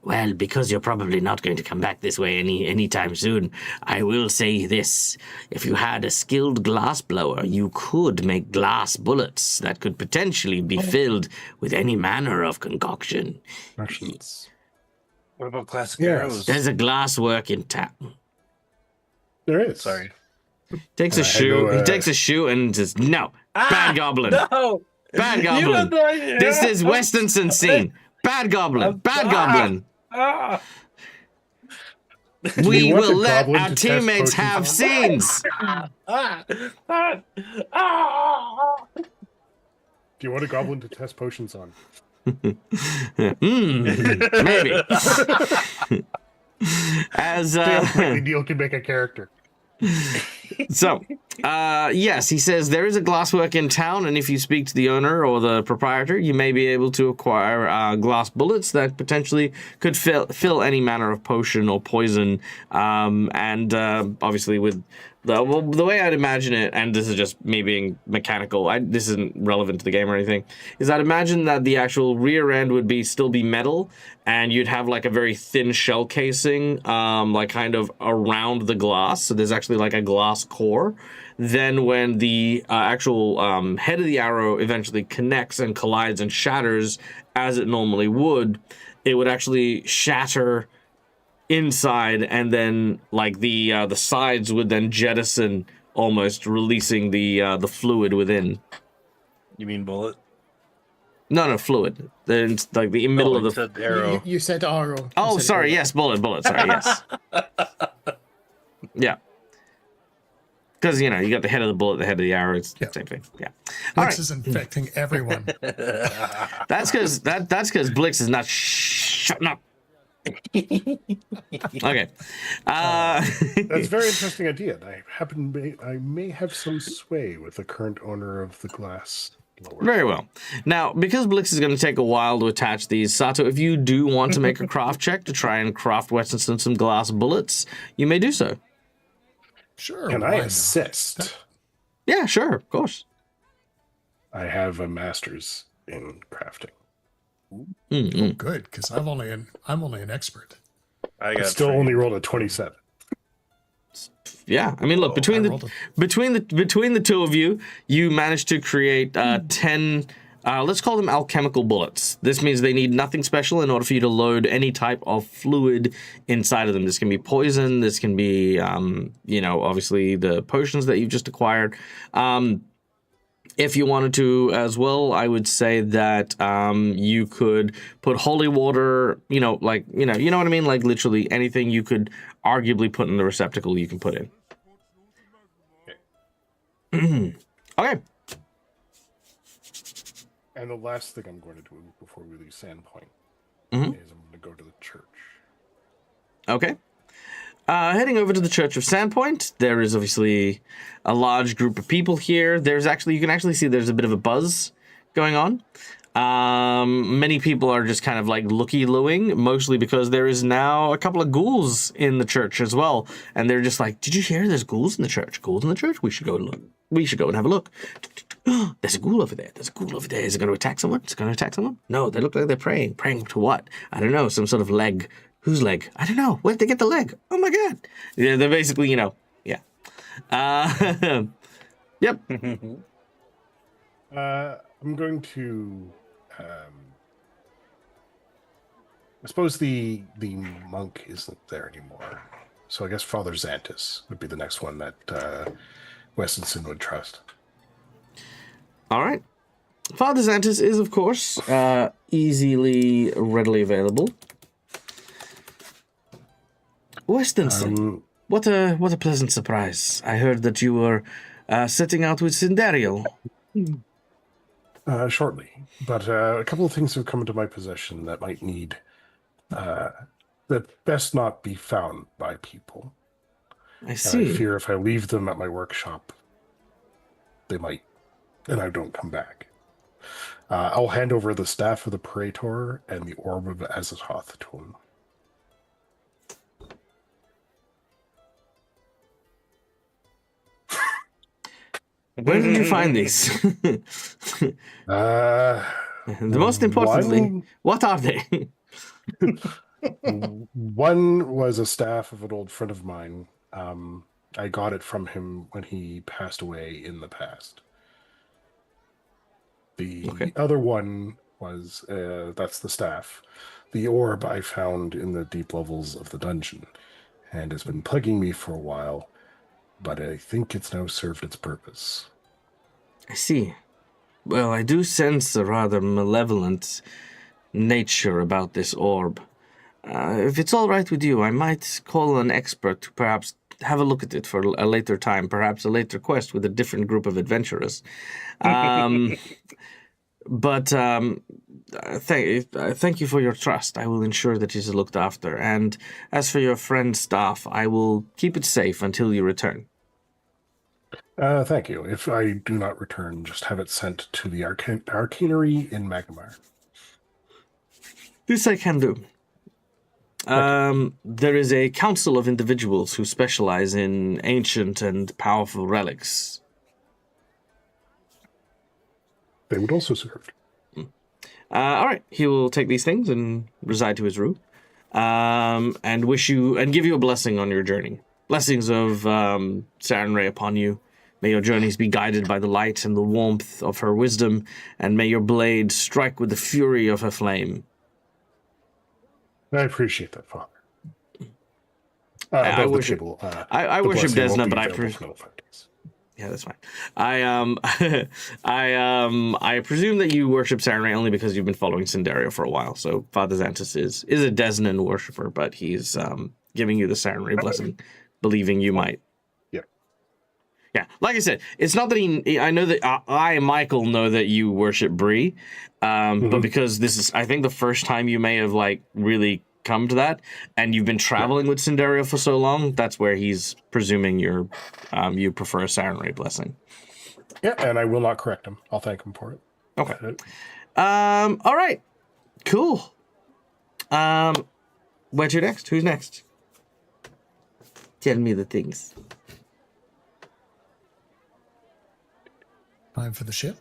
Well, because you're probably not going to come back this way anytime soon, I will say this. If you had a skilled glass blower, you could make glass bullets that could potentially be filled with any manner of concoction. What about classic arrows? There's a glass work in town. There is. Sorry. Takes a shoe. He takes a shoe and says, "No, bad goblin. No, bad goblin. This is Westinson's scene. Bad goblin. Bad goblin. We will let our teammates have scenes." Do you want a goblin to test potions on? Maybe. As Neil can make a character. So, yes, he says there is a glasswork in town, and if you speak to the owner or the proprietor, you may be able to acquire glass bullets that potentially could fill any manner of potion or poison. And obviously, with the way I'd imagine it, and this is just me being mechanical, this isn't relevant to the game or anything, is I'd imagine that the actual rear end would still be metal, and you'd have like a very thin shell casing, like kind of around the glass. So there's actually like a glass core. Then when the actual head of the arrow eventually connects and collides and shatters as it normally would, it would actually shatter inside, and then like the sides would then jettison, almost releasing the fluid within. You mean bullet? No, fluid. Then like the middle of the said arrow. You said arrow. Oh, sorry. Yes, bullet. Sorry. Yes. Yeah. Because you got the head of the bullet, the head of the arrow. It's the same thing. Yeah. Blix is infecting everyone. That's because Blix is not shutting up. Okay. That's a very interesting idea. I may have some sway with the current owner of the glass blower. Very well. Now, because Blix is going to take a while to attach these, Sato, if you do want to make a craft check to try and craft Westinson some glass bullets, you may do so. Sure. Can I assist? Yeah, sure, of course. I have a master's in crafting. Mm-hmm. Good, because I'm only an expert. I still only rolled a 27. Yeah, I mean, look, between the two of you, you managed to create 10. Let's call them alchemical bullets. This means they need nothing special in order for you to load any type of fluid inside of them. This can be poison. This can be, obviously the potions that you've just acquired. If you wanted to as well, I would say that you could put holy water, you know what I mean? Like literally anything you could arguably put in the receptacle you can put in. Okay. And the last thing I'm going to do before we leave Sandpoint Mhm. is I'm going to go to the church. Okay. Heading over to the Church of Sandpoint, there is obviously a large group of people here. You can actually see there's a bit of a buzz going on. Many people are just kind of like looky-looing, mostly because there is now a couple of ghouls in the church as well. And they're just like, did you hear there's ghouls in the church? Ghouls in the church? We should go look. We should go and have a look. There's a ghoul over there. There's a ghoul over there. Is it going to attack someone? Is it going to attack someone? No, they look like they're praying. Praying to what? I don't know. Some sort of leg. Whose leg? I don't know. Where did they get the leg? Oh my god. Yeah, they're basically, yeah. Yep. I'm going to. I suppose the monk isn't there anymore, so I guess Father Xantus would be the next one that Westonson would trust. All right. Father Xantus is, of course, readily available. Westonson, what a pleasant surprise! I heard that you were setting out with Cinderio. Shortly, but a couple of things have come into my possession that might need that best not be found by people. I And see. I fear if I leave them at my workshop, they might, and I don't come back. I'll hand over the staff of the Praetor and the orb of Azathoth to him. Where did you find these? Most importantly, what are they? One was a staff of an old friend of mine. I got it from him when he passed away in the past. The other one was, that's the staff. The orb I found in the deep levels of the dungeon and has been plaguing me for a while, but I think it's now served its purpose. I see. Well, I do sense a rather malevolent nature about this orb. If it's all right with you, I might call an expert to perhaps have a look at it for a later time, perhaps a later quest with a different group of adventurers. But thank you for your trust. I will ensure that it is looked after. And as for your friend's staff, I will keep it safe until you return. Thank you. If I do not return, just have it sent to the Arcanery in Magnemar. This I can do. There is a council of individuals who specialize in ancient and powerful relics. They would also serve. All right, he will take these things and reside to his room, and give you a blessing on your journey. Blessings of Sarenrae upon you. May your journeys be guided by the light and the warmth of her wisdom, and may your blade strike with the fury of her flame. I appreciate that, Father. I Above worship. the table. I The worship blessing won't Desna, be but available for another 5 days. yeah, that's fine. I presume that you worship Sarenrae only because you've been following Cinderio for a while. So Father Xantus is a Desnan worshiper, but he's giving you the Sarenrae blessing, believing you might. Yep. Yeah, like I said, it's not that I know that Michael, know that you worship Bree, but because this is, I think, the first time you may have like really come to that, and you've been traveling with Cinderio for so long, that's where he's presuming you prefer a Sarenrae blessing. Yeah, and I will not correct him. I'll thank him for it. Okay. All right. Cool. Where to next? Who's next? Tell me the things. Time for the ship.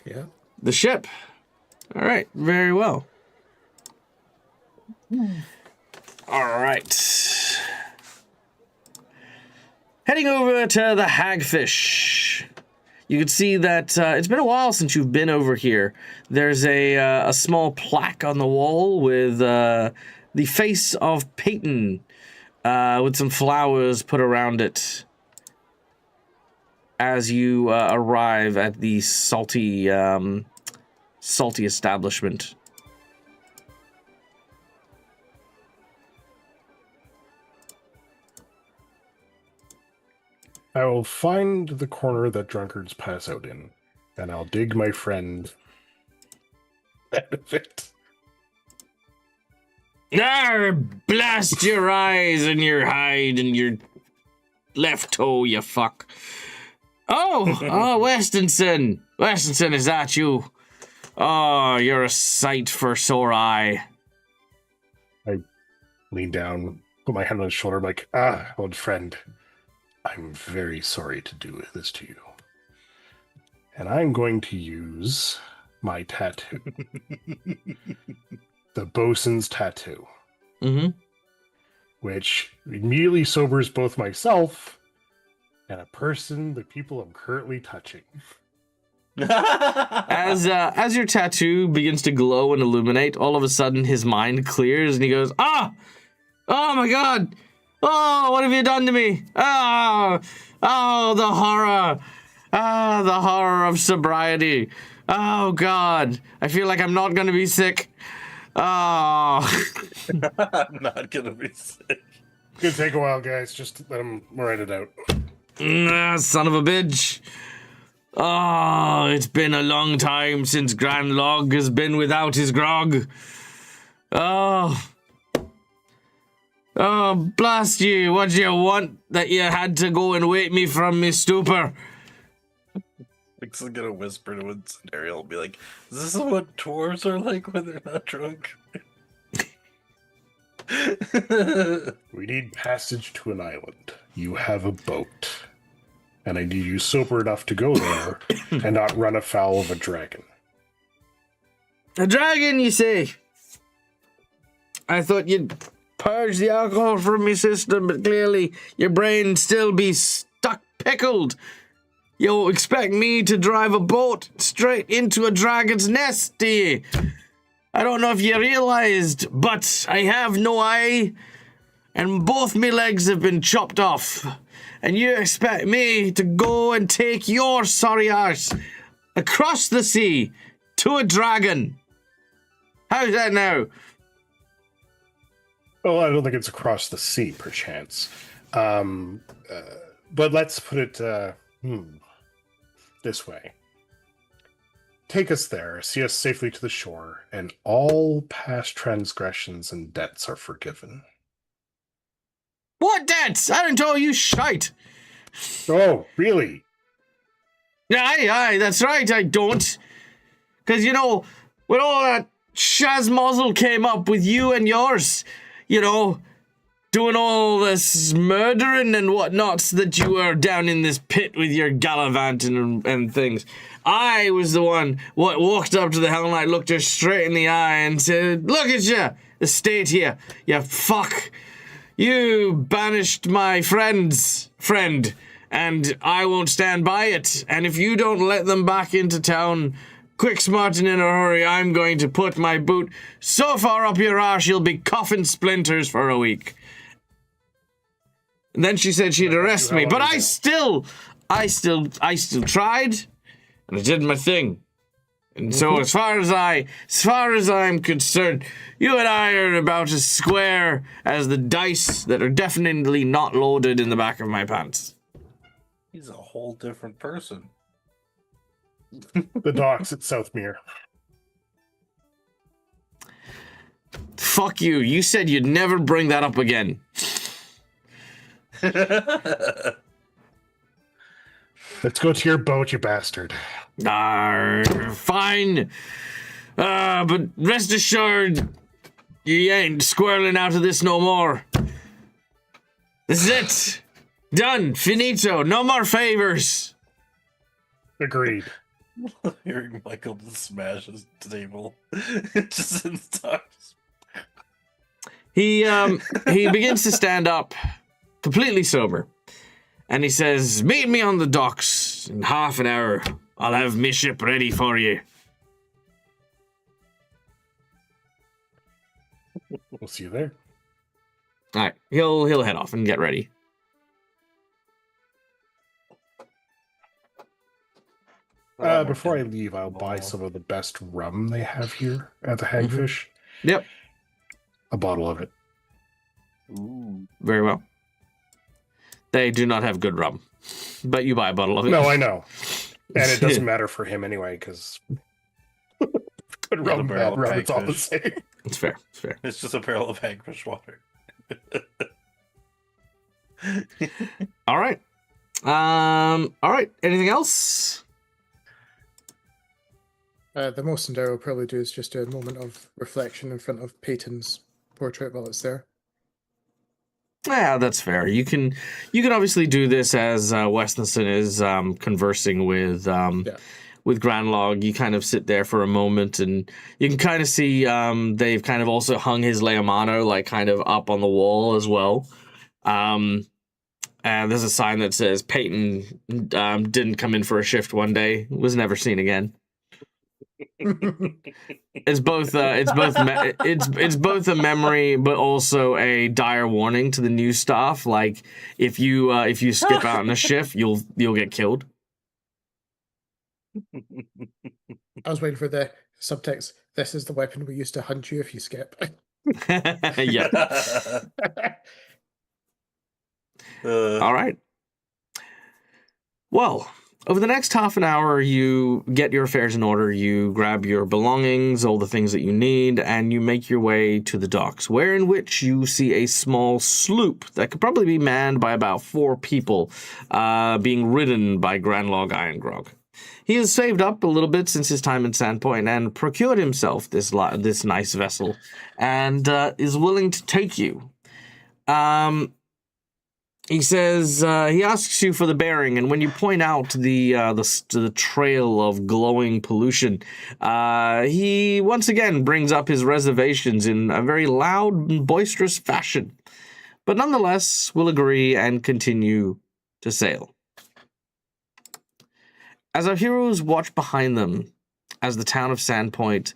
Yeah. The ship. All right. Very well. All right. Heading over to the Hagfish. You can see that it's been a while since you've been over here. There's a small plaque on the wall with the face of Peyton with some flowers put around it as you arrive at the salty establishment. I will find the corner that drunkards pass out in and I'll dig my friend out of it. Arr, blast your eyes and your hide and your left toe, you fuck. Oh, Westonson. Westonson, is that you? Oh, you're a sight for sore eye. I lean down, put my hand on his shoulder, like, old friend, I'm very sorry to do this to you. And I'm going to use my tattoo. The bosun's tattoo. Mm-hmm. Which immediately sobers both myself and the people I'm currently touching. As your tattoo begins to glow and illuminate, all of a sudden his mind clears and he goes, oh my God, what have you done to me? The horror, the horror of sobriety. Oh God, I feel like I'm not gonna be sick. I'm not gonna be sick. Could take a while, guys. Just let him write it out. Son of a bitch. Oh, it's been a long time since Grand Log has been without his grog. Oh, blast you. What do you want that you had to go and wake me from my stupor? Nick's gonna whisper to him, and Ariel will be like, is this what dwarves are like when they're not drunk? We need passage to an island. You have a boat. And I need you sober enough to go there and not run afoul of a dragon. A dragon, you say? I thought you'd purge the alcohol from your system, but clearly your brain still be stuck pickled. You expect me to drive a boat straight into a dragon's nest, do you? I don't know if you realized, but I have no eye, and both my legs have been chopped off. And you expect me to go and take your sorry arse across the sea to a dragon? How's that now? Well, I don't think it's across the sea, perchance. But let's put it this way. Take us there, see us safely to the shore, and all past transgressions and debts are forgiven. What debts? I didn't tell you shite. Oh, really? Aye, that's right, I don't. Because, when all that shazmozzle came up with you and yours, doing all this murdering and whatnots that you were down in this pit with your gallivanting and things. I was the one what walked up to the Hell Knight, looked her straight in the eye and said, look at you, the state here, you fuck. You banished my friend's friend, and I won't stand by it. And if you don't let them back into town, quick, smart, and in a hurry, I'm going to put my boot so far up your arse you'll be coughing splinters for a week. And then she said she'd arrest me, but I still tried, and I did my thing. And so as far as I'm concerned, you and I are about as square as the dice that are definitely not loaded in the back of my pants. He's a whole different person. The docks at Southmere. Fuck you. You said you'd never bring that up again. Let's go to your boat, you bastard. Fine. But rest assured, you ain't squirreling out of this no more. This is it. Done. Finito. No more favors. Agreed. Hearing Michael just smash his table. Just in the talks. He begins to stand up, completely sober. And he says, meet me on the docks in half an hour. I'll have my ship ready for you. We'll see you there. All right, he'll head off and get ready. Before I leave, I'll buy some of the best rum they have here at the Hagfish. Yep. A bottle of it. Ooh. Very well. They do not have good rum, but you buy a bottle of it. No, I know. And it doesn't matter for him anyway, because good Not a rum, barrel bad of rum, it's all the hagfish. same. It's fair. It's fair. It's just a barrel of hagfish water. All right. All right. Anything else? The most Sandero will probably do is just do a moment of reflection in front of Peyton's portrait while it's there. Yeah, that's fair. You can obviously do this as Westonson is conversing with Granlog. You kind of sit there for a moment, and you can kind of see they've kind of also hung his Leomano like kind of up on the wall as well. And there's a sign that says Peyton didn't come in for a shift one day, was never seen again. It's both it's both a memory but also a dire warning to the new staff. Like if you skip out on a shift, you'll get killed. I was waiting for the subtext. This is the weapon we used to hunt you if you skip. Yeah. All right. Well, over the next half an hour, you get your affairs in order, you grab your belongings, all the things that you need, and you make your way to the docks, where in which you see a small sloop that could probably be manned by about 4 people, being ridden by Granlog Irongrog. He has saved up a little bit since his time in Sandpoint and procured himself this nice vessel, and is willing to take you. He says he asks you for the bearing, and when you point out the trail of glowing pollution, he once again brings up his reservations in a very loud and boisterous fashion, but nonetheless will agree and continue to sail. As our heroes watch behind them, as the town of Sandpoint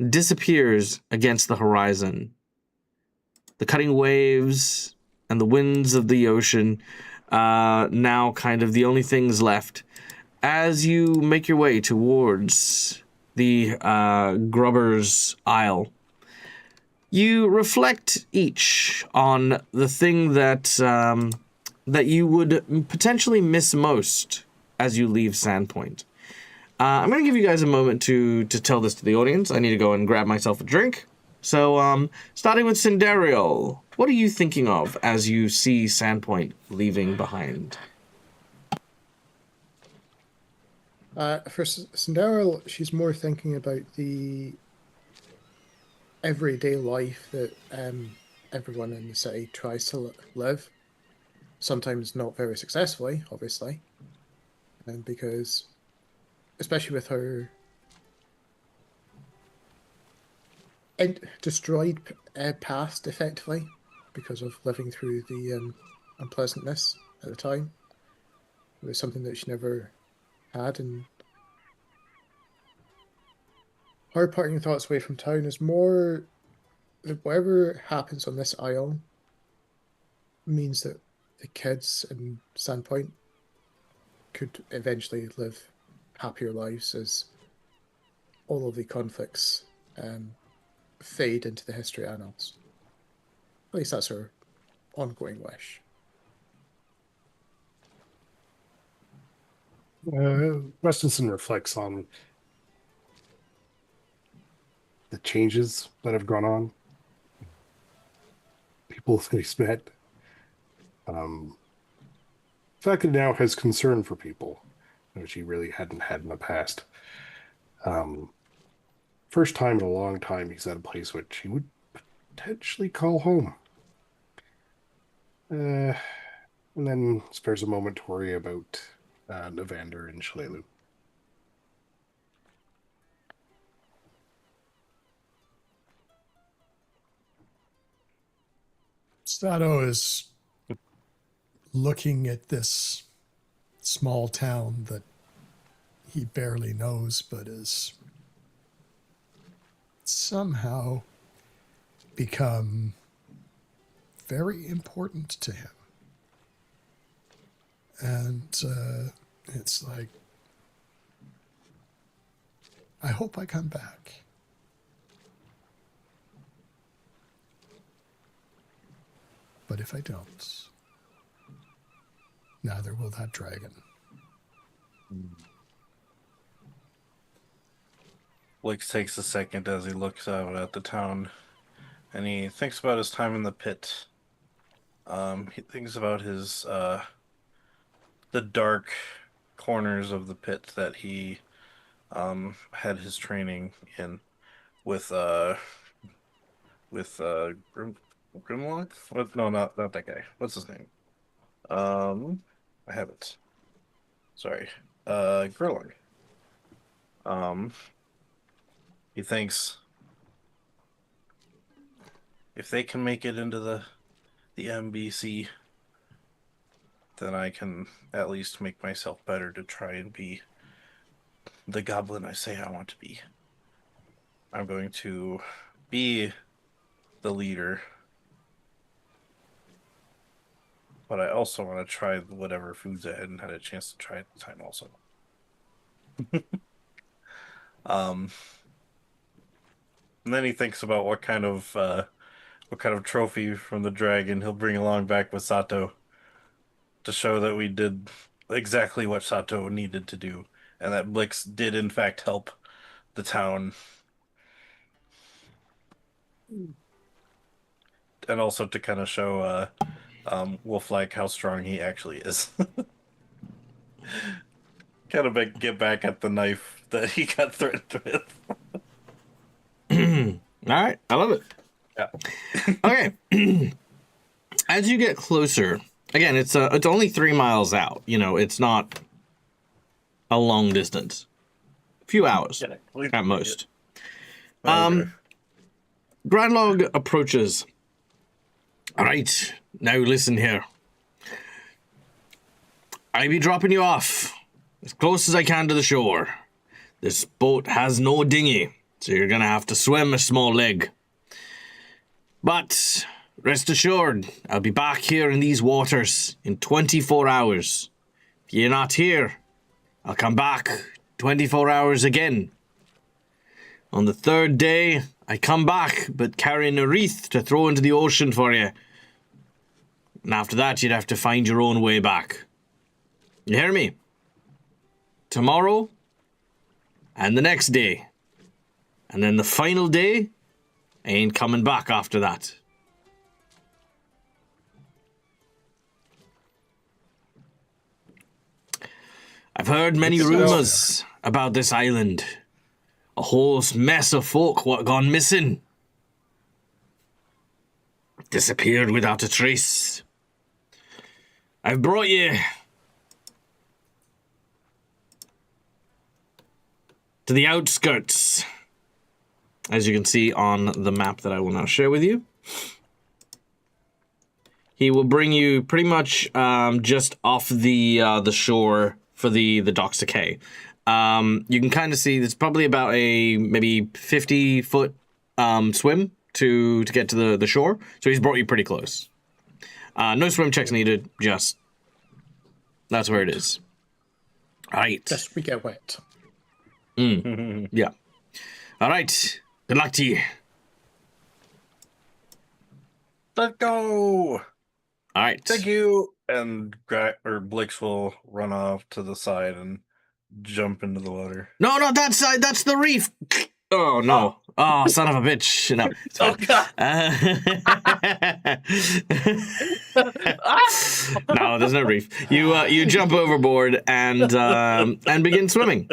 disappears against the horizon, the cutting waves and the winds of the ocean, now kind of the only things left. As you make your way towards the Grubber's Isle, you reflect each on the thing that you would potentially miss most as you leave Sandpoint. I'm going to give you guys a moment to tell this to the audience. I need to go and grab myself a drink. So, starting with Cinderio, what are you thinking of as you see Sandpoint leaving behind? For Cinderella, she's more thinking about the everyday life that everyone in the city tries to live. Sometimes not very successfully, obviously. Because, especially with her destroyed past, effectively, because of living through the unpleasantness at the time. It was something that she never had, and her parting thoughts away from town is more that whatever happens on this isle means that the kids in Sandpoint could eventually live happier lives as all of the conflicts fade into the history annals. At least that's her ongoing wish. Westonson reflects on the changes that have gone on, people that he's met. The fact that he now has concern for people, which he really hadn't had in the past. First time in a long time he's at a place which he would potentially call home. And then spares a moment to worry about Evander and Shalelu. Stato is looking at this small town that he barely knows, but is somehow become very important to him. And it's like, I hope I come back. But if I don't, neither will that dragon. Blix takes a second as he looks out at the town, and he thinks about his time in the pit. He thinks about his the dark corners of the pit that he had his training in with Grimlock? What? No, not that guy. What's his name? I have it. Sorry. Gurlong. Um, he thinks if they can make it into the MBC, then I can at least make myself better to try and be the goblin I say I want to be. I'm going to be the leader, but I also want to try whatever foods I hadn't had a chance to try at the time also. And then he thinks about what kind of trophy from the dragon he'll bring along back with Sato to show that we did exactly what Sato needed to do, and that Blix did in fact help the town. And also to kind of show Wolf-like how strong he actually is. Kind of get back at the knife that he got threatened with. All right, I love it. Yeah. Okay. As you get closer, again, it's only 3 miles out. You know, it's not a long distance. A few hours at most. Okay. Grandlog approaches. All right, now listen here. I be dropping you off as close as I can to the shore. This boat has no dinghy, so you're gonna have to swim a small leg. But rest assured, I'll be back here in these waters in 24 hours. If you're not here, I'll come back 24 hours again. On the 3rd day, I come back, but carrying a wreath to throw into the ocean for you. And after that, you'd have to find your own way back. You hear me? Tomorrow, and the next day. And then the final day, I ain't coming back after that. I've heard many rumors about this island. A whole mess of folk what gone missing. Disappeared without a trace. I've brought you to the outskirts, as you can see on the map that I will now share with you. He will bring you pretty much just off the shore for the docks to K. You can kind of see it's probably about a maybe 50-foot swim to get to the shore. So he's brought you pretty close. No swim checks needed. Just that's where it is. All right. Just we get wet. Yeah. All right. Good luck to you. Let's go. All right. Thank you. And Blix will run off to the side and jump into the water. No, not that side. That's the reef. Oh, no. Oh, son of a bitch. No. Oh, God. No, there's no reef. You jump overboard and begin swimming.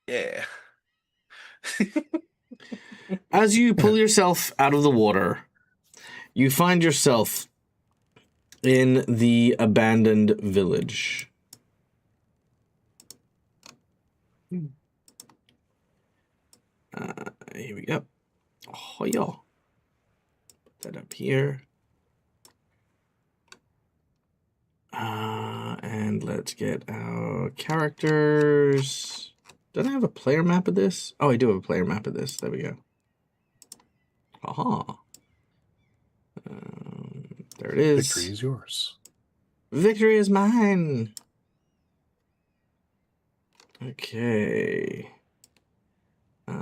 Yeah. As you pull yourself out of the water, you find yourself in the abandoned village. Here we go. Oh, yeah. Put that up here. And let's get our characters. Don't I have a player map of this? Oh, I do have a player map of this. There we go. Aha. There it is. Victory is yours. Victory is mine. Okay.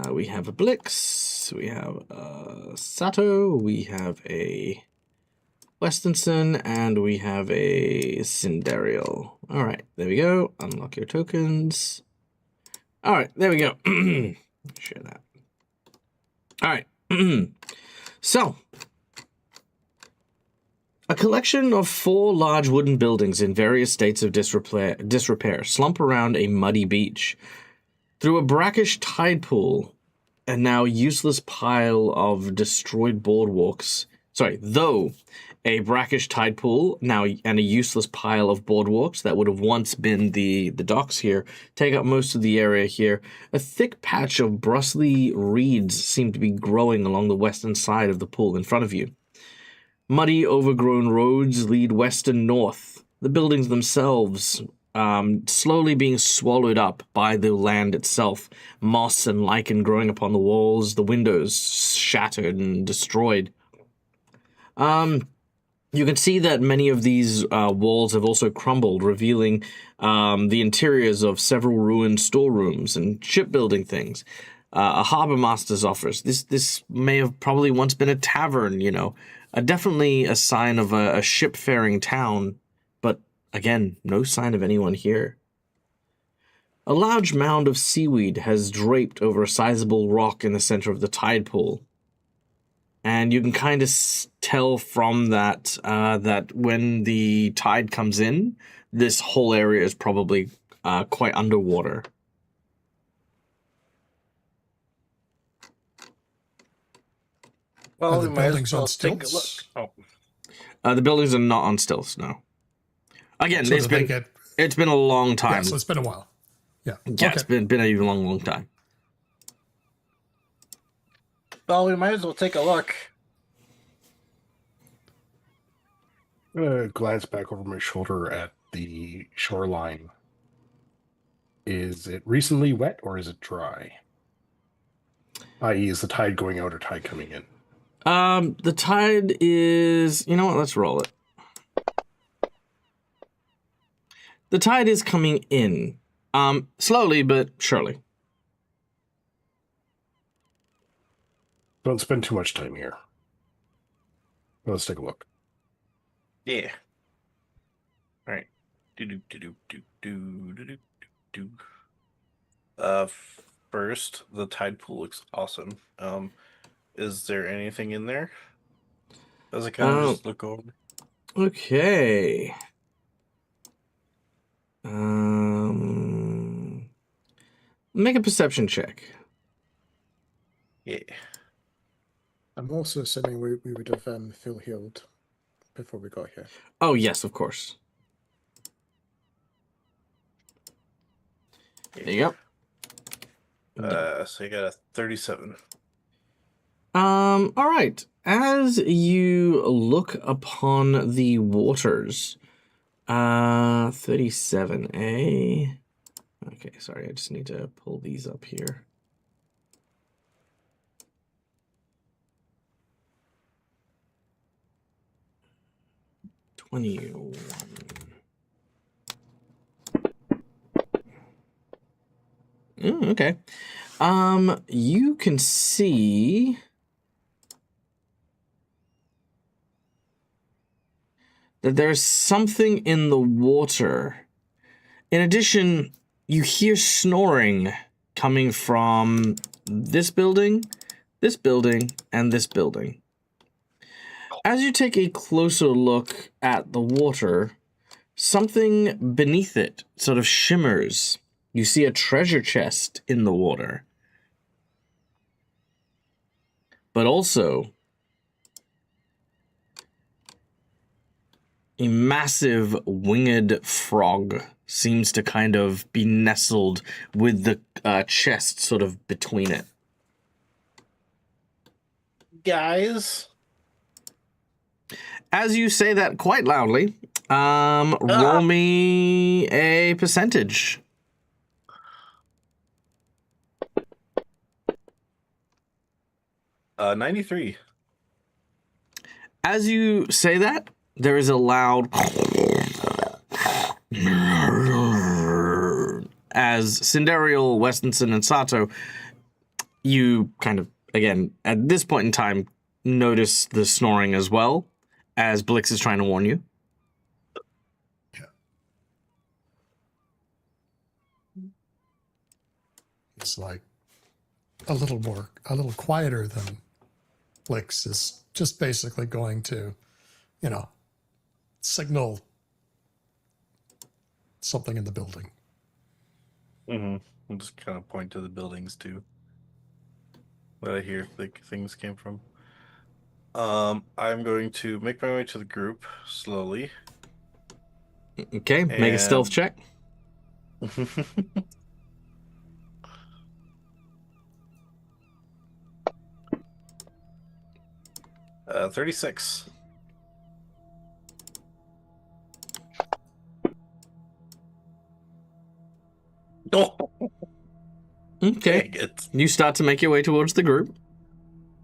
We have a Blix. We have a Sato. We have a Westonson. And we have a Cinderial. All right. There we go. Unlock your tokens. All right, there we go. Share that. All right. So, a collection of 4 large wooden buildings in various states of disrepair slump around a muddy beach. Through a brackish tide pool, a now useless pile of destroyed boardwalks. Though a brackish tide pool now and a useless pile of boardwalks that would have once been the docks here take up most of the area here. A thick patch of bristly reeds seem to be growing along the western side of the pool in front of you. Muddy, overgrown roads lead west and north. The buildings themselves slowly being swallowed up by the land itself. Moss and lichen growing upon the walls, the windows shattered and destroyed. You can see that many of these walls have also crumbled, revealing the interiors of several ruined storerooms and shipbuilding things. A harbor master's office. This may have probably once been a tavern, definitely a sign of a shipfaring town, but again, no sign of anyone here. A large mound of seaweed has draped over a sizable rock in the center of the tide pool. And you can kind of tell from that that when the tide comes in, this whole area is probably quite underwater. Well, the we might buildings as well on take a look. stilts? Oh, The buildings are not on stilts, no. Again, So that they get, it's been a long time. yeah, so it's been a while. Yeah. Yeah, Okay. it's been a long time. well, we might as well take a look. I'm going to glance back over my shoulder at the shoreline. Is it recently wet or is it dry? I.e., is the tide going out or tide coming in? The tide is... You know what? Let's roll it. The tide is coming in. Slowly, but surely. Don't spend too much time here. Let's take a look. Yeah. All right. Do. First, the tide pool looks awesome. Is there anything in there? As I kind of just look over. Okay. Make a perception check. Yeah. I'm also assuming we would have full healed before we got here. Oh, yes, of course. There you go. So you got a 37. All right. As you look upon the waters, 37A. Okay, sorry, I just need to pull these up here. Okay. You can see that there's something in the water. In addition, you hear snoring coming from this building, and this building. As you take a closer look at the water, something beneath it sort of shimmers. You see a treasure chest in the water. But also a massive winged frog seems to kind of be nestled with the chest sort of between it. Guys. As you say that quite loudly, roll me a percentage. 93. As you say that, there is a loud as Sindariel, Westinson, and Sato, you kind of, again, at this point in time, notice the snoring as well, as Blix is trying to warn you. It's like a little quieter than Blix is just basically going to, signal something in the building. Mm-hmm. I'll just kind of point to the buildings too. That I hear things came from. I'm going to make my way to the group slowly. Okay, make a stealth And- check. 36. Oh, Okay. dang it. You start to make your way towards the group.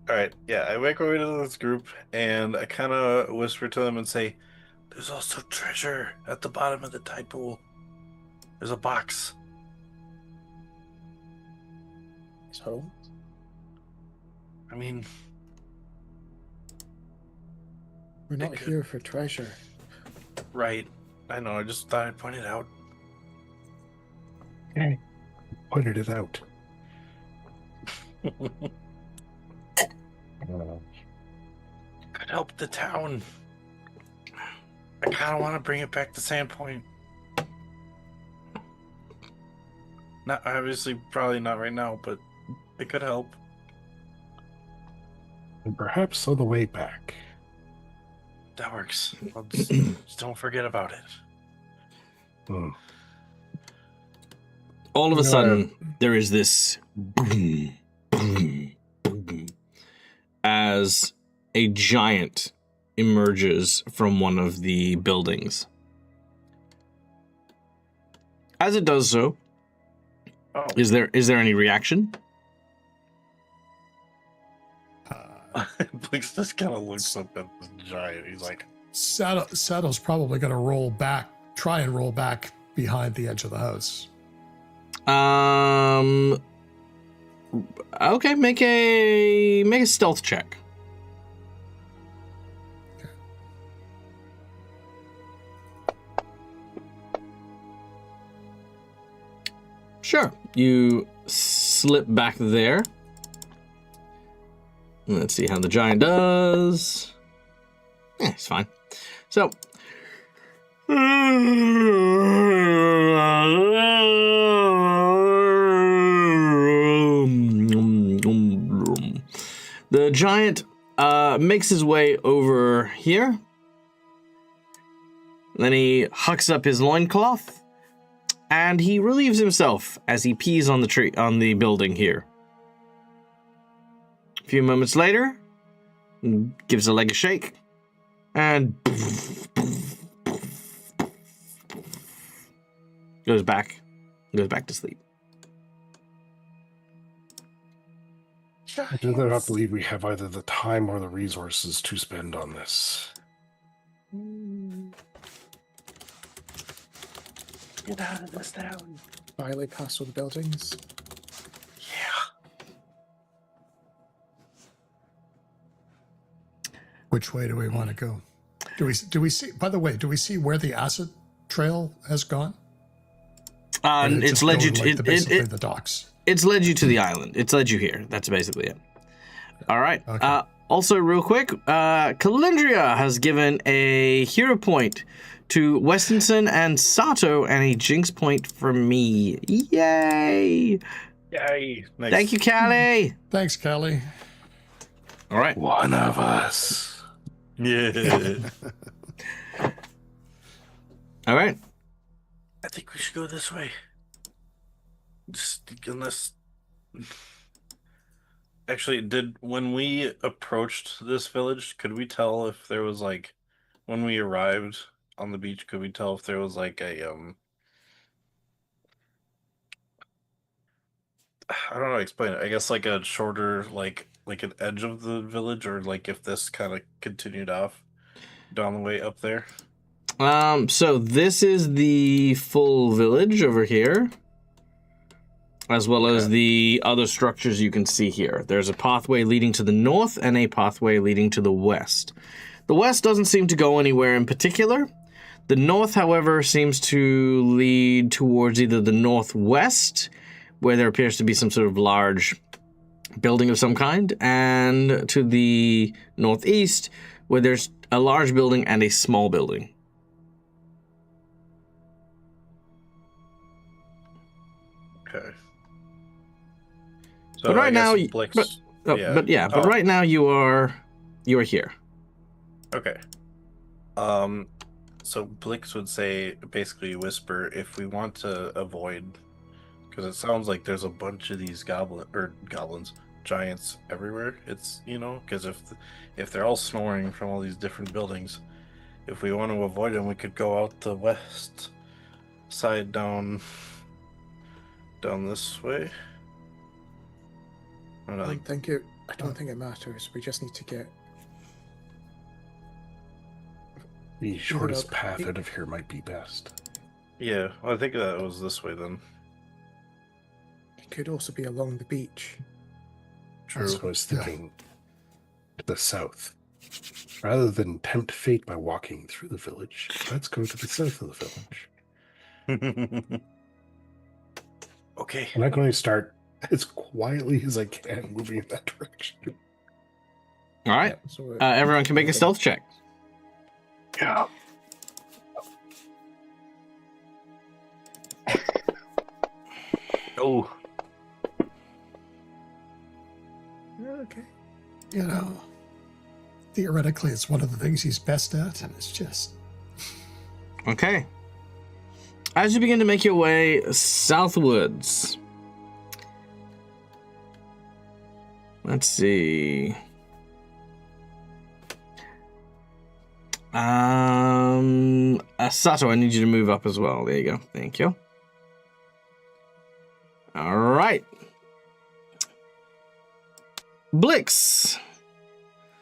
All right, yeah, I make my way to this group and I kind of whisper to them and say, "There's also treasure at the bottom of the tide pool. There's a box." So, I mean, we're not could- here for treasure. right. I know, I just thought I'd point it out. Pointed it out. Could help the town. I kind of want to bring it back to Sandpoint. Not obviously, probably not right now, but it could help. And perhaps on the way back. That works. I'll just don't forget about it. Hmm. All of a No. sudden, there is this boom, boom, boom, as a giant emerges from one of the buildings. As it does so, Oh, is there any reaction? Blix just kind of looks up at this giant. He's like, Sato's probably going to try and roll back behind the edge of the house. Okay, make a stealth check. Sure. You slip back there. Let's see how the giant does. It's fine. So. The giant makes his way over here. Then he hucks up his loincloth, and he relieves himself as he pees on the building here. A few moments later, gives a leg a shake, and goes back to sleep. I do not believe we have either the time or the resources to spend on this. "Get out of this town." Violate past all the buildings. Yeah. Which way do we want to go? Do we see? By the way, do we see where the acid trail has gone? Or did it It's just led go you to, to like, basically the docks. It's led you to the island. It's led you here. That's basically it. All right. Okay. Also, real quick, Calendria has given a hero point to Westinson and Sato, and a jinx point for me. Yay! Yay. Nice. Thank you, Callie. Thanks, Kelly. All right. One of us. Yeah. All right. I think we should go this way. Just unless. Actually, when we approached this village, could we tell if there was like, when we arrived on the beach, could we tell if there was like a I don't know how to explain it. I guess like a shorter like an edge of the village, or like if this kind of continued off down the way up there. So this is the full village over here, as well as the other structures you can see here. There's a pathway leading to the north and a pathway leading to the west. The west doesn't seem to go anywhere in particular. The north, however, seems to lead towards either the northwest, where there appears to be some sort of large building of some kind, and to the northeast, where there's a large building and a small building. Okay. But right now, Blix, but right now you are here. Okay. So Blix would say basically whisper if we want to avoid, because it sounds like there's a bunch of these goblins, giants everywhere. It's because if they're all snoring from all these different buildings, if we want to avoid them, we could go out the west side down this way. I don't think it matters. We just need to get The shortest path out of here might be best. Yeah, well, I think that was this way then. It could also be along the beach. True. So I was thinking to the south. Rather than tempt fate by walking through the village, let's go to the south of the village. Okay. I'm not going to start as quietly as I can moving in that direction. All right. Yeah, so Everyone can make a stealth check. Yeah. Oh. Okay. Theoretically, it's one of the things he's best at, and it's just... Okay. As you begin to make your way southwards, let's see. Sato, I need you to move up as well. There you go. Thank you. All right. Blix.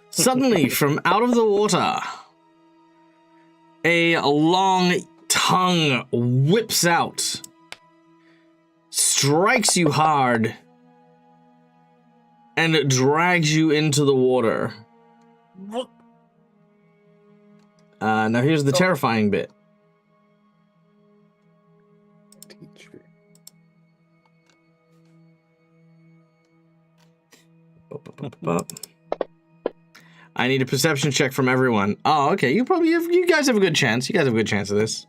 Suddenly, from out of the water, a long tongue whips out, strikes you hard, and it drags you into the water. Now here's the terrifying bit. I need a perception check from everyone. Oh, okay. You guys have a good chance. You guys have a good chance of this.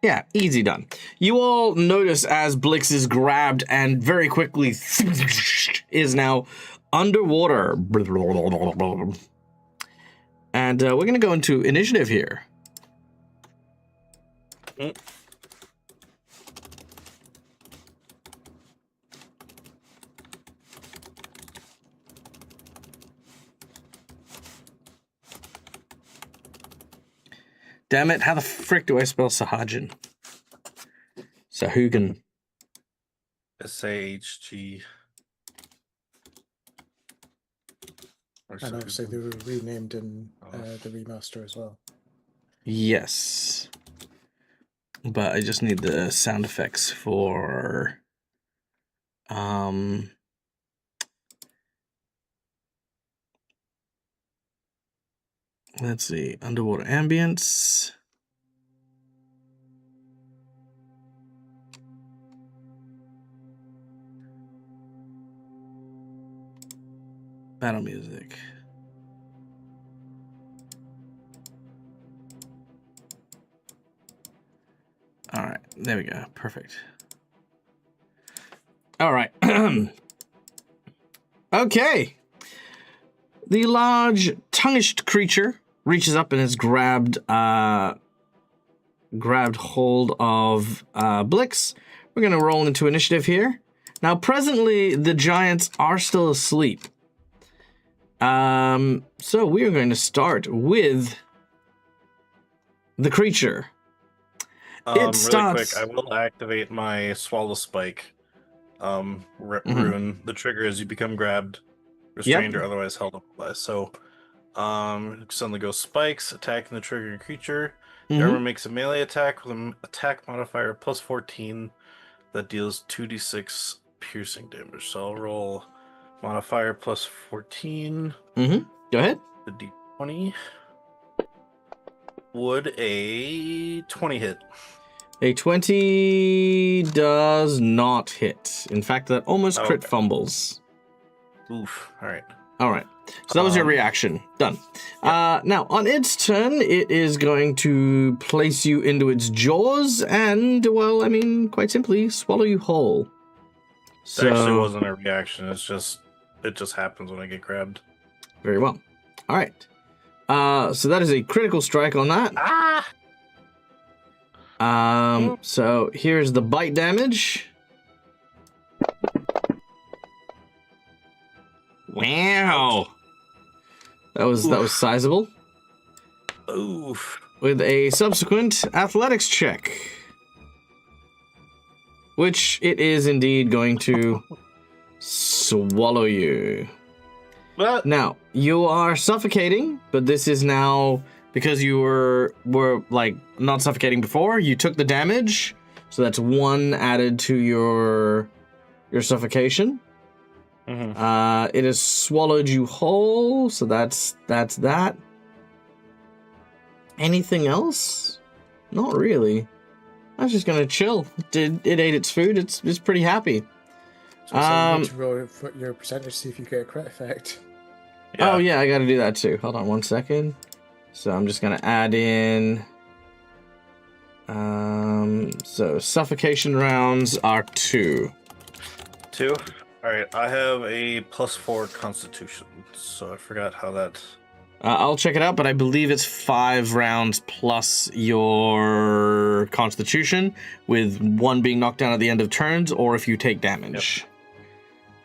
Yeah, easy done. You all notice as Blix is grabbed and very quickly is now underwater. And we're going to go into initiative here. Damn it, how the frick do I spell Sahagin? Sahugan. S-A-H-G. And obviously they were renamed in the remaster as well. Yes. But I just need the sound effects for... Let's see, underwater ambience. Battle music. All right, there we go. Perfect. All right. Okay. The large, tonguished creature reaches up and has grabbed hold of Blix. We're going to roll into initiative here. Now, presently, the giants are still asleep. So we are going to start with the creature. Really quick, I will activate my Swallow Spike rune. The trigger is you become grabbed, restrained, or otherwise held up by. So, suddenly goes spikes, attacking the triggering creature. The armor makes a melee attack with an attack modifier plus 14 that deals 2d6 piercing damage. So I'll roll modifier plus 14. Go ahead. The d20. Would a 20 hit? A 20 does not hit. In fact, that almost crit Okay. fumbles. Oof. All right. All right. So that was your reaction. Done. Now, on its turn, it is going to place you into its jaws and, well, I mean, quite simply, swallow you whole. It actually wasn't a reaction. It just happens when I get grabbed. Very well. All right. So that is a critical strike on that. So here's the bite damage. Wow. That was sizable. Oof. With a subsequent athletics check. Which it is indeed going to swallow you. But Now, you are suffocating, but this is now because you were like not suffocating before, you took the damage. So that's 1 added to your suffocation. It has swallowed you whole, so that's that. Anything else? Not really. I was just gonna chill. It ate its food. It's pretty happy. So you need to roll your percentage to see if you get a crit effect. Oh yeah, I gotta do that too. Hold on 1 second. So I'm just gonna add in. So suffocation rounds are 2. 2. All right. I have a +4 Constitution, so I forgot how that. I'll check it out, but I believe it's 5 rounds plus your Constitution, with 1 being knocked down at the end of turns, or if you take damage.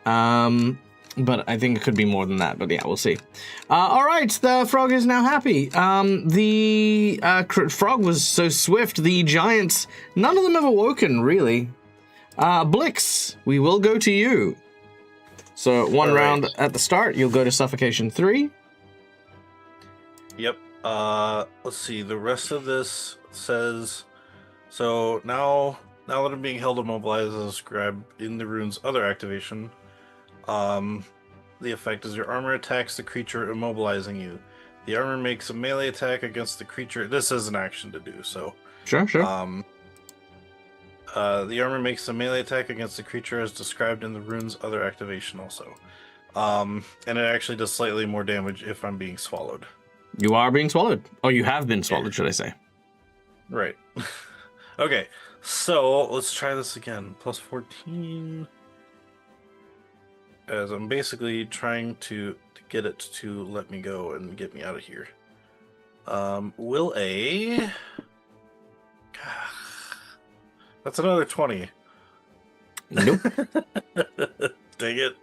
But I think it could be more than that, but yeah, we'll see. All right, the frog is now happy. The frog was so swift, the giants, none of them have awoken, really. Blix, we will go to you. So 1 round at the start, you'll go to Suffocation 3. Yep. Let's see. The rest of this says, so now that I'm being held immobilized as described in the rune's other activation, the effect is your armor attacks the creature immobilizing you. The armor makes a melee attack against the creature. This is an action to do, so. Sure. The armor makes a melee attack against the creature as described in the rune's other activation also. And it actually does slightly more damage if I'm being swallowed. You are being swallowed. Oh, you have been swallowed, should I say. Right. Okay, so let's try this again. +14. As I'm basically trying to get it to let me go and get me out of here. Will a... That's another 20. Nope. Dang it.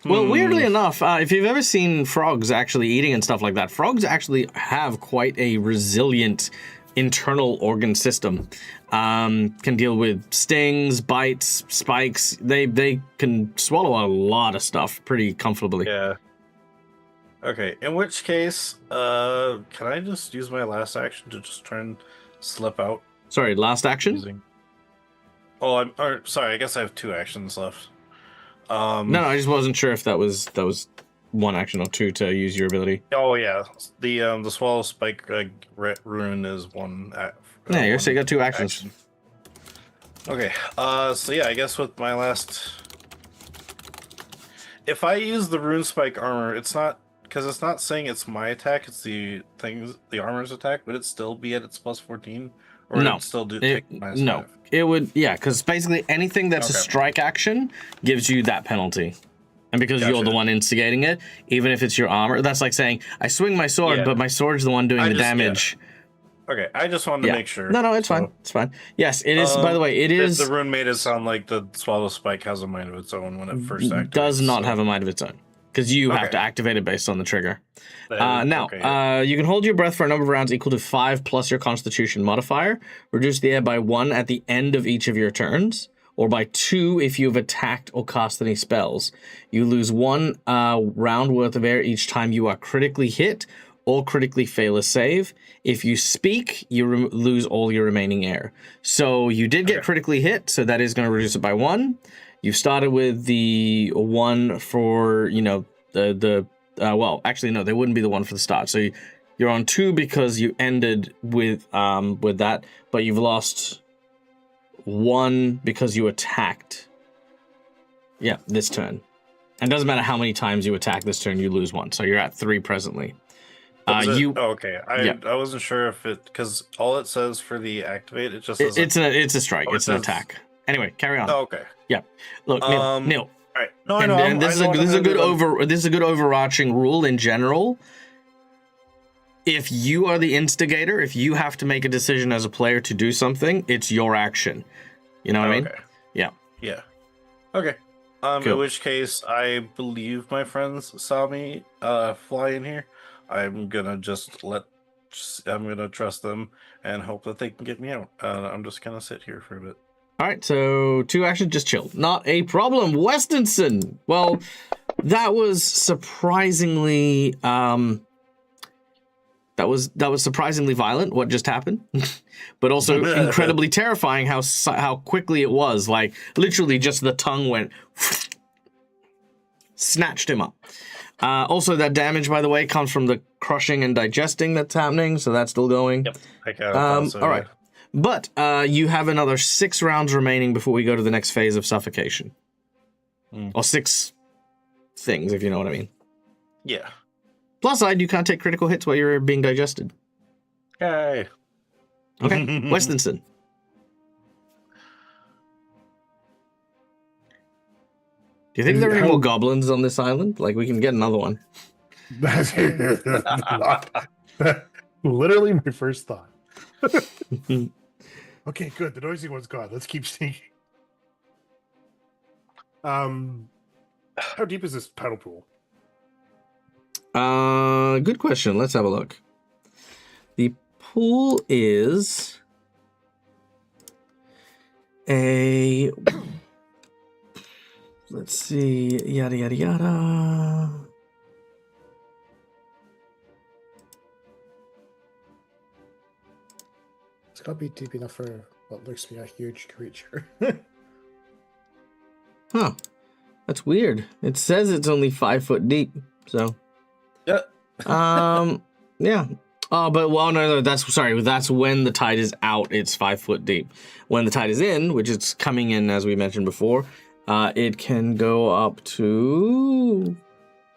Well, weirdly enough, if you've ever seen frogs actually eating and stuff like that, frogs actually have quite a resilient internal organ system. Can deal with stings, bites, spikes. They can swallow a lot of stuff pretty comfortably. Yeah. Okay, in which case, can I just use my last action to just try and slip out? Sorry, last action? Sorry, I guess I have 2 actions left. No, I just wasn't sure if that was 1 action or 2 to use your ability. Oh yeah, the swallow spike rune is 1. Yeah, so you got 2 actions. Action. Okay, so yeah, I guess with my last, if I use the rune spike armor, it's not because it's not saying it's my attack; it's the armor's attack. Would it still be at its +14, or would No, it still take minus no. 5? It would, yeah, because basically anything that's a strike action gives you that penalty. And because you're the one instigating it, even if it's your armor, that's like saying, I swing my sword, but my sword's the one doing the damage. Yeah. Okay, I just wanted to make sure. No, it's fine. It's fine. Yes, it is, by the way, it is... The rune made it sound like the swallow spike has a mind of its own when it first activates. Does not have a mind of its own. Because you have to activate it based on the trigger. You can hold your breath for a number of rounds equal to 5 plus your Constitution modifier. Reduce the air by 1 at the end of each of your turns, or by 2 if you've attacked or cast any spells. You lose 1 round worth of air each time you are critically hit or critically fail a save. If you speak, you lose all your remaining air. So you did get critically hit, so that is going to reduce it by 1. You started with the 1 for, well, actually, no, there wouldn't be the 1 for the start. So You're on 2 because you ended with that, but you've lost 1 because you attacked. Yeah, this turn. And it doesn't matter how many times you attack this turn, you lose 1. So you're at 3 presently. Okay. Yeah. I wasn't sure if it, because all it says for the activate, it just says It's a strike. It's an attack. Anyway, carry on. Oh, okay. Yeah. Look, Neil. All right. No, I And, know. and this is a good overarching rule in general. If you are the instigator, if you have to make a decision as a player to do something, it's your action. You know what I mean? Yeah. Yeah. Okay. Cool. In which case, I believe my friends saw me fly in here. I'm gonna I'm gonna trust them and hope that they can get me out. I'm just gonna sit here for a bit. All right, so 2 actions, just chill. Not a problem. Westonson. Well, that was surprisingly that was surprisingly violent. What just happened, but also incredibly terrifying. How quickly it was. Like literally, just the tongue went, snatched him up. Also, that damage, by the way, comes from the crushing and digesting that's happening, so that's still going. Yep. All right. But you have another 6 rounds remaining before we go to the next phase of suffocation. Or 6 things, if you know what I mean. Yeah. Plus side, you can't take critical hits while you're being digested. Yay. Okay, Westonson. Do you think there are any more goblins on this island? Like, we can get another one. That's literally my first thought. Okay, good. The noisy one's gone. Let's keep sneaking. How deep is this paddle pool? Good question. Let's have a look. The pool is a... Let's see. Yada, yada, yada. It's got to be deep enough for what looks to be a huge creature. Huh. That's weird. It says it's only 5 foot deep, so... Yeah. Yeah. Oh, but no, that's when the tide is out, it's 5 foot deep. When the tide is in, which it's coming in, as we mentioned before, it can go up to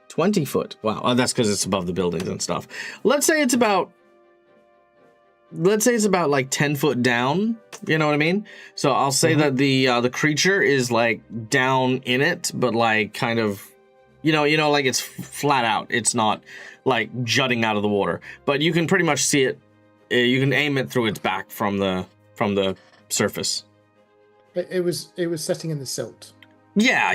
20 foot. Wow. Oh, that's because it's above the buildings and stuff. Let's say it's about like 10 foot down. You know what I mean? So I'll say that the creature is like down in it, but like kind of, you know, like it's flat out. It's not like jutting out of the water, but you can pretty much see it. You can aim it through its back from the surface. It was sitting in the silt. Yeah.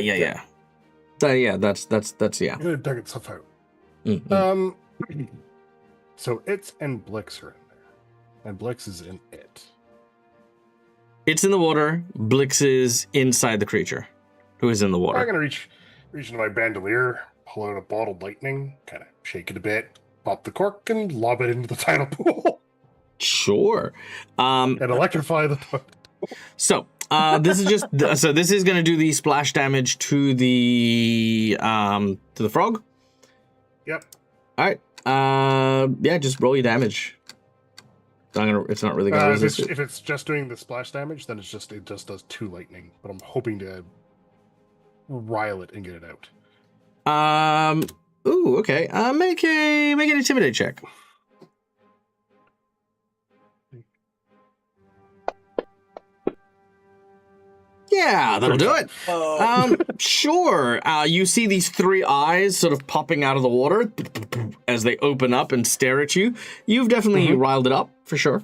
That's yeah. I'm gonna dug itself out. Mm-hmm. So it's and Blix are in there, and Blix is in it. It's in the water. Blix is inside the creature, who is in the water. I'm gonna reach into my bandolier, pull out a bottled lightning, kind of shake it a bit, pop the cork, and lob it into the tidal pool. Sure. And electrify the toilet. So this is going to do the splash damage to the frog. Yep. All right. Yeah, just roll your damage. It's not really going to resist it. If it's just doing the splash damage, then it just does 2 lightning. But I'm hoping to rile it and get it out. Ooh. Okay. Make an intimidate check. Yeah, that'll do it. Sure. You see these 3 eyes sort of popping out of the water as they open up and stare at you. You've definitely riled it up, for sure.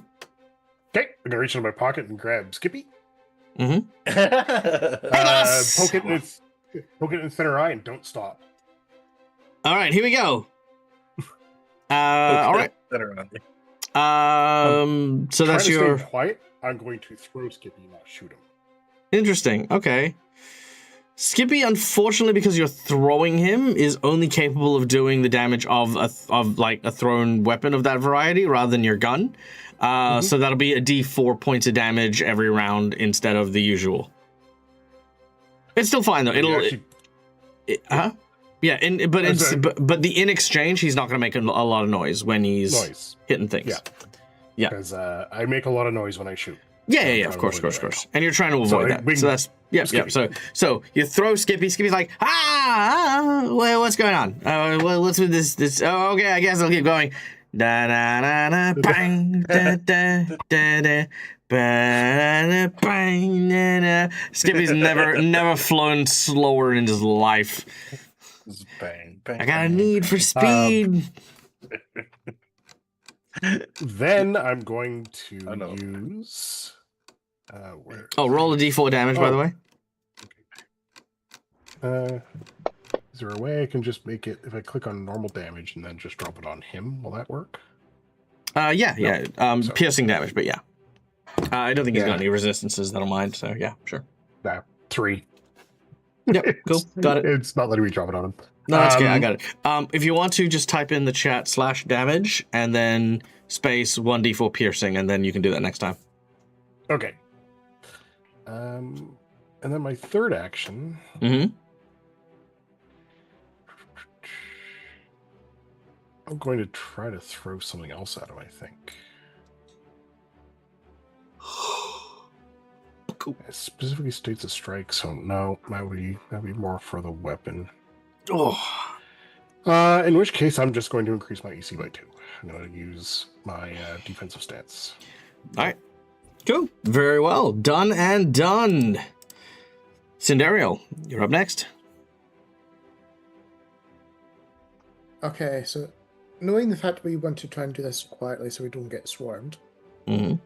Okay, I'm gonna reach into my pocket and grab Skippy. Mm-hmm. Poke it in its center eye and don't stop. All right, here we go. All right. So that's your... Stay quiet. I'm going to throw Skippy, not shoot him. Interesting. Okay. Skippy, unfortunately, because you're throwing him, is only capable of doing the damage of a thrown weapon of that variety rather than your gun. So that'll be a D4 points of damage every round instead of the usual. It's still fine though. Yeah, but in exchange, he's not going to make a lot of noise when he's hitting things. Yeah. Yeah. Because I make a lot of noise when I shoot. Yeah, of course. And you're trying to avoid that. So that's So you throw Skippy. Skippy's like, well, what's going on? What's with this? Oh, okay, I guess I'll keep going. Da da da da bang da da da da. Bang, bang, Skippy's never flown slower in his life. Bang, bang, I got a need for speed. Then I'm going to use. Roll a d4 damage, by the way. Is there a way I can just make it if I click on normal damage and then just drop it on him? Will that work? Yeah. Piercing damage, but yeah. I don't think he's got any resistances that'll mind, so yeah, sure. 3. Yep, cool. Got it. It's not letting me drop it on him. No, that's okay. I got it. If you want to, just type in the chat /damage and then space 1d4 piercing, and then you can do that next time. Okay. And then my third action. Mm-hmm. I'm going to try to throw something else at him, I think. Cool. It specifically states a strike, so no, that'd be more for the weapon. Oh. In which case, I'm just going to increase my AC by 2. I'm going to use my defensive stance. All right. Cool. Very well. Done and done. Cindereal, you're up next. Okay, so knowing the fact we want to try and do this quietly so we don't get swarmed. Mm-hmm.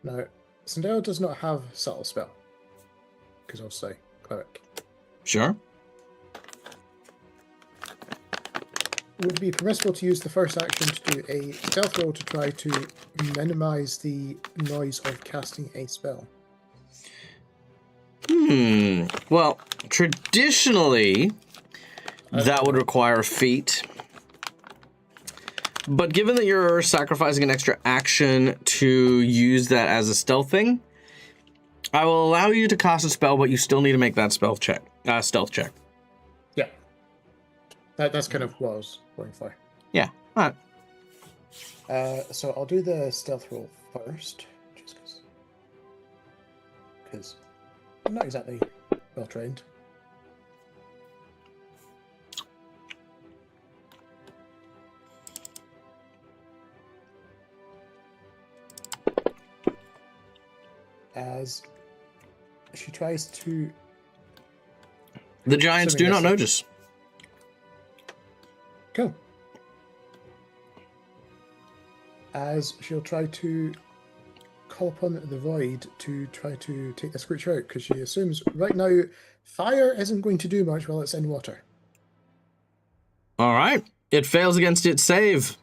Now, Sandero does not have subtle spell. Because I'll say cleric. Sure. Would it be permissible to use the first action to do a stealth roll to try to minimize the noise of casting a spell? Well, traditionally, that would require a feat. But given that you're sacrificing an extra action to use that as a stealth thing, I will allow you to cast a spell, but you still need to make that stealth check. Yeah. That's kind of what I was going for. Yeah. All right. So I'll do the stealth roll first, just because I'm not exactly well trained. As she tries to... The giants do not notice. Cool. As she'll try to call upon the void to try to take this creature out, because she assumes right now fire isn't going to do much while it's in water. All right. It fails against its save.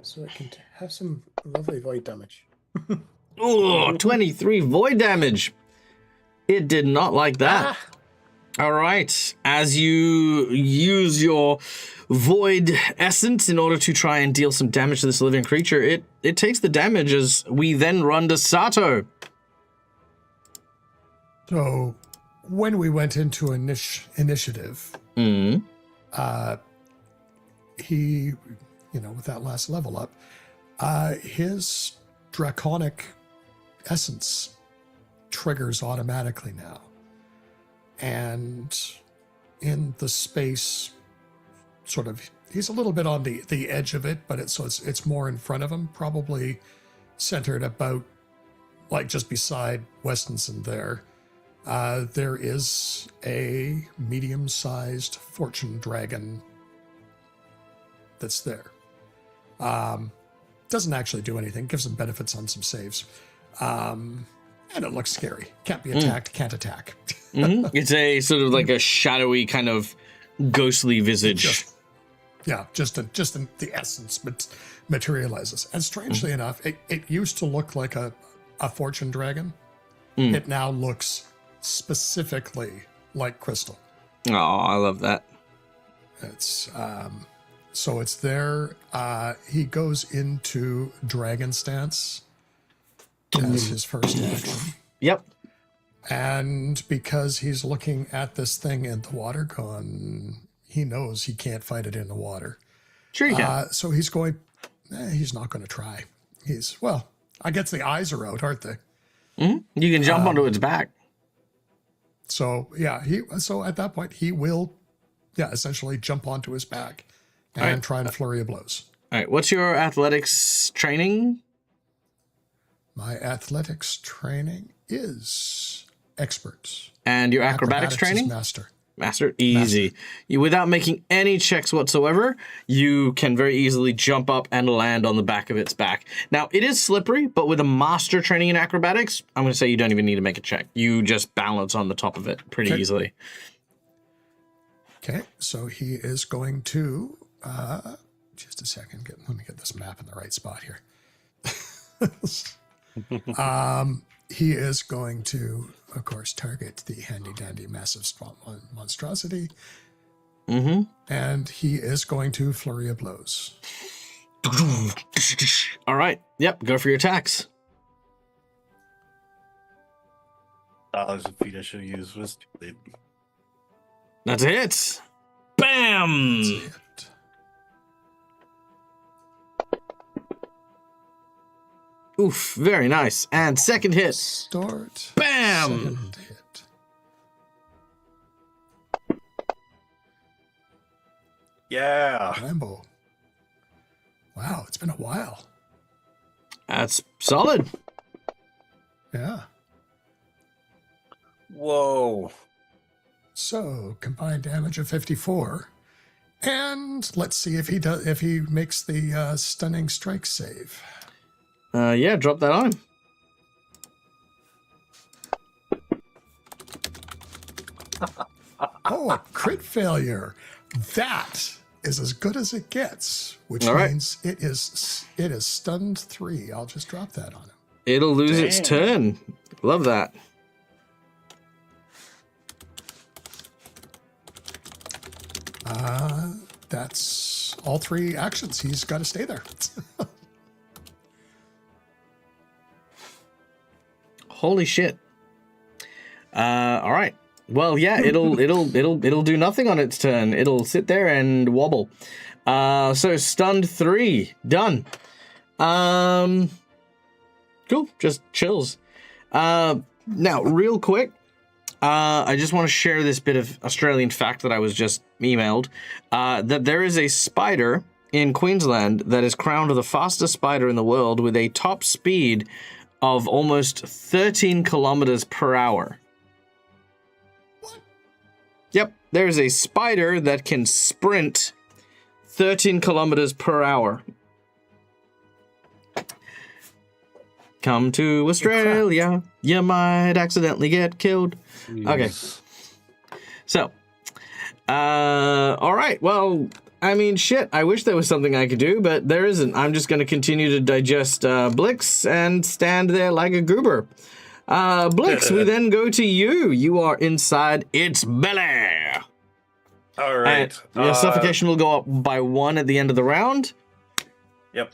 So it can have some lovely void damage. Oh, 23 void damage. It did not like that. All right. As you use your void essence in order to try and deal some damage to this living creature, it takes the damage as we then run to Sato. So when we went into initiative, he, with that last level up, his draconic essence triggers automatically now. And in the space, sort of, he's a little bit on the edge of it, but it's more in front of him, probably centered about, like, just beside Westonson there. There is a medium-sized fortune dragon that's there. Doesn't actually do anything, gives him benefits on some saves. And it looks scary. Can't be attacked, can't attack. It's a sort of like a shadowy kind of ghostly visage. Just the essence materializes. And strangely enough, it used to look like a fortune dragon. It now looks specifically like crystal. Oh, I love that. It's so it's there. He goes into dragon stance as his first action. Yep. And because he's looking at this thing in the water going, he knows he can't fight it in the water. Sure you can. So he's going, he's not going to try. I guess the eyes are out, aren't they? You can jump onto its back. So, yeah, so at that point, he will, essentially jump onto his back and try and flurry of blows. All right, what's your athletics training? My athletics training is expert. And your acrobatics training? Is master. Master, easy. Without making any checks whatsoever, you can very easily jump up and land on the back of its back. Now, it is slippery, but with a master training in acrobatics, I'm going to say you don't even need to make a check. You just balance on the top of it pretty easily. Okay, so he is going to, just a second, let me get this map in the right spot here. He is going to, of course, target the handy-dandy massive monstrosity. Mm-hmm. And he is going to flurry of blows. All right. Yep, go for your attacks. Dollars of feet I should have used was too late. That's a hit. Bam! That's it. Oof, very nice. And second hit. Start. Bam! Second hit. Yeah. Rambo. Wow, it's been a while. That's solid. Yeah. Whoa. So combined damage of 54, and let's see if he makes the stunning strike save. Yeah, drop that on him. Oh, a crit failure. That is as good as it gets, which All right. means it is stunned 3. I'll just drop that on him. It'll lose its Dang. turn. Love that. That's all 3 actions. He's got to stay there. Holy shit. All right. Well, yeah, it'll do nothing on its turn. It'll sit there and wobble. So stunned 3, done. Cool, just chills. Now, real quick, I just want to share this bit of Australian fact that I was just emailed. That there is a spider in Queensland that is crowned the fastest spider in the world with a top speed of almost 13 kilometers per hour. Yep, there's a spider that can sprint 13 kilometers per hour. Come to Australia, you might accidentally get killed. Okay. So, all right, well, I mean, shit, I wish there was something I could do, but there isn't. I'm just going to continue to digest Blix and stand there like a goober. Blix, we then go to you. You are inside its belly. All right. Your suffocation will go up by 1 at the end of the round. Yep.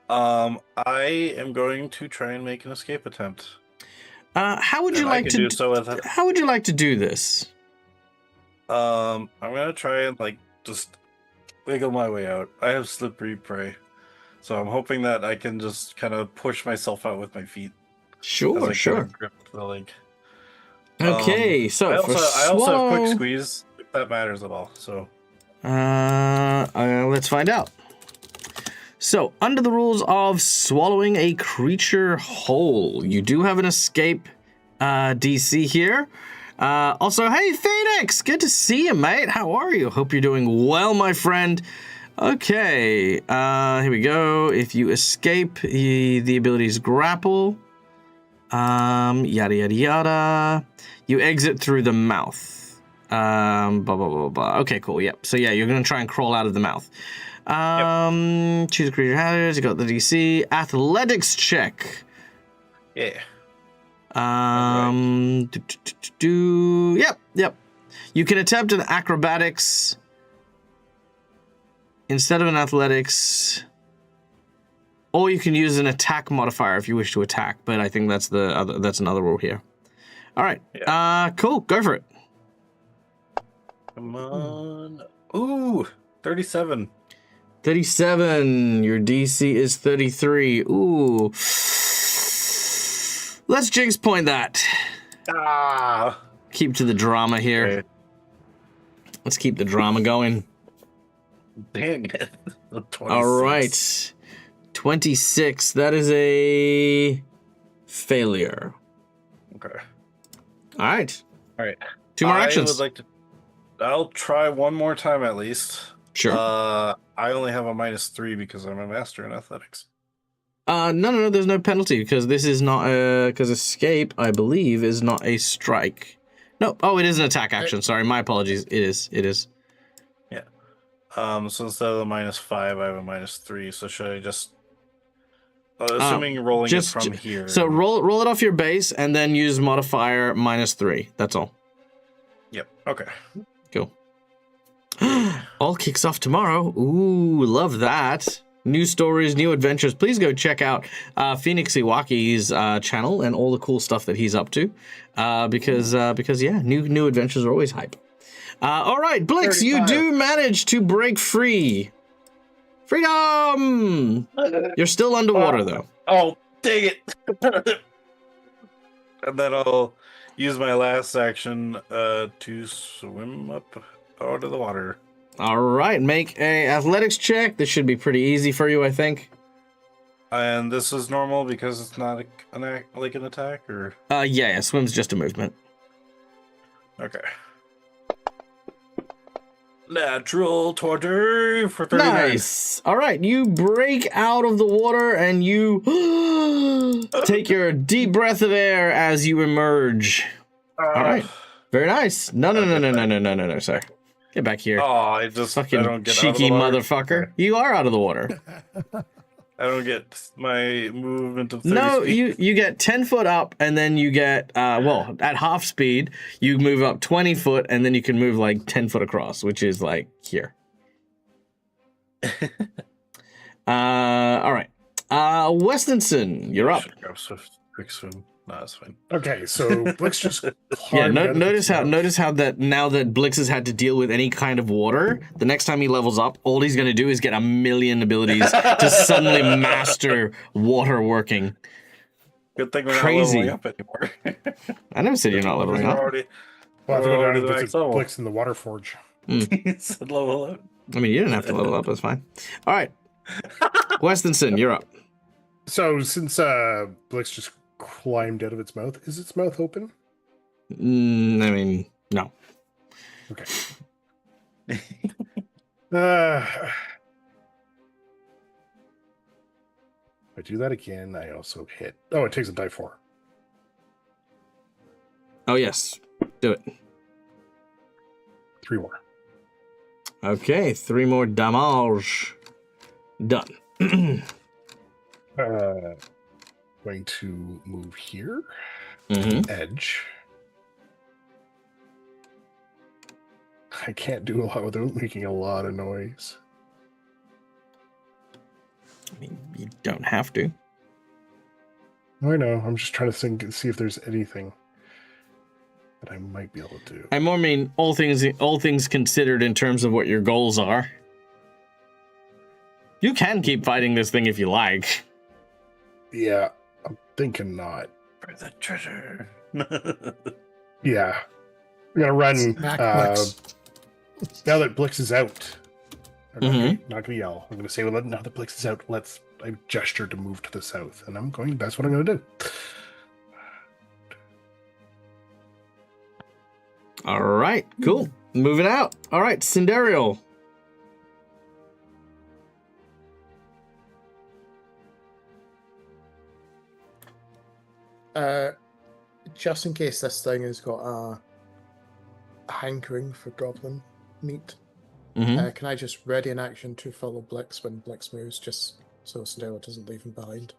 I am going to try and make an escape attempt. How would you And like I to can do so with it. How would you like to do this? I'm gonna try and just wiggle my way out. I have slippery prey, so I'm hoping that I can just kind of push myself out with my feet. Sure, as I sure. Kind of grip the leg. Okay, so I for also have quick swallow- squeeze, if that matters at all. So let's find out. So, under the rules of swallowing a creature whole, you do have an escape DC here. Also, hey, Phoenix! Good to see you, mate. How are you? Hope you're doing well, my friend. Okay, here we go. If you escape, the ability is grapple. Yada, yada, yada. You exit through the mouth. Blah, blah, blah, blah. Okay, cool, yep. So, yeah, you're going to try and crawl out of the mouth. Choose a creature hazards. You got the DC. Athletics check. yeah. Yep. You can attempt an acrobatics instead of an athletics, or you can use an attack modifier if you wish to attack. But I think that's another rule here. All right. Yeah. Cool. Go for it. Come on. Ooh, 37. 37. Your DC is 33. Ooh. Let's jinx point that. Ah. Keep to the drama here. Okay. Let's keep the drama going. Dang it. 26. All right. 26. That is a failure. Okay. All right. All right. 2 more I actions. would like to. I'll try one more time at least. Sure. I only have a -3 because I'm a master in athletics. No. There's no penalty because this is not because escape, I believe, is not a strike. No. Oh, it is an attack action. Sorry, my apologies. It is. Yeah. So instead of the -5, I have a -3. So should I just? Assuming rolling it from here. So roll it off your base and then use modifier -3. That's all. Yep. Okay. Cool. All kicks off tomorrow. Ooh, love that. New stories, new adventures. Please go check out Phoenix Iwaki's channel and all the cool stuff that he's up to. Because yeah, new adventures are always hype. All right, Blix, 35. you do manage to break free. Freedom! You're still underwater though. Oh, dang it! And then I'll use my last action to swim up out of the water. All right, make a athletics check. This should be pretty easy for you, I think. And this is normal because it's not like an attack, or Yeah, swim's just a movement. okay. Natural 20 for 39. Nice. All right, you break out of the water and you take your deep breath of air as you emerge. All right, very nice. No, sir. Get back here. Oh, I Fucking don't get cheeky out of the water. motherfucker. You are out of the water. I don't get my movement of 30 No, feet. you get 10 foot up, and then you get, at half speed, you move up 20 foot, and then you can move like 10 foot across, which is like here. All right. Westonson, you're up. Should grab swift quick swim. No, that's fine. Okay, so Blix just Yeah, climbed out of notice its how mouth. that now that Blix has had to deal with any kind of water, the next time he levels up, all he's going to do is get a million abilities to suddenly master water working. Good thing we're Crazy. not leveling up anymore. I never said you're not leveling We're up. already. Well, I have to we're go down already and the visit max level. Blix in the water forge. It's a level up. I mean, you didn't have to level up. That's fine. All right. Westonson, you're up. So since Blix just climbed out of its mouth, is its mouth open? I mean, no. Okay. If I do that again, I also hit. Oh, it takes a die 4. Oh, yes. Do it. 3 more. Okay, 3 more damage. Done. Going to move here. Mm-hmm. Edge. I can't do a lot without making a lot of noise. I mean, you don't have to. I know. I'm just trying to think and see if there's anything that I might be able to do. I more mean all things considered in terms of what your goals are. You can keep fighting this thing if you like. Yeah, I'm thinking not. For the treasure. Yeah. I'm gonna run Smack Blix. now that Blix is out. I'm Mhm. not gonna yell. I'm gonna say, well, now that Blix is out, I gesture to move to the south. And that's what I'm gonna do. All right, cool. Moving out. All right, Cindereal. Just in case this thing has got a hankering for goblin meat, Mm-hmm. can I just ready an action to follow Blix when Blix moves, just so Cinderella doesn't leave him behind?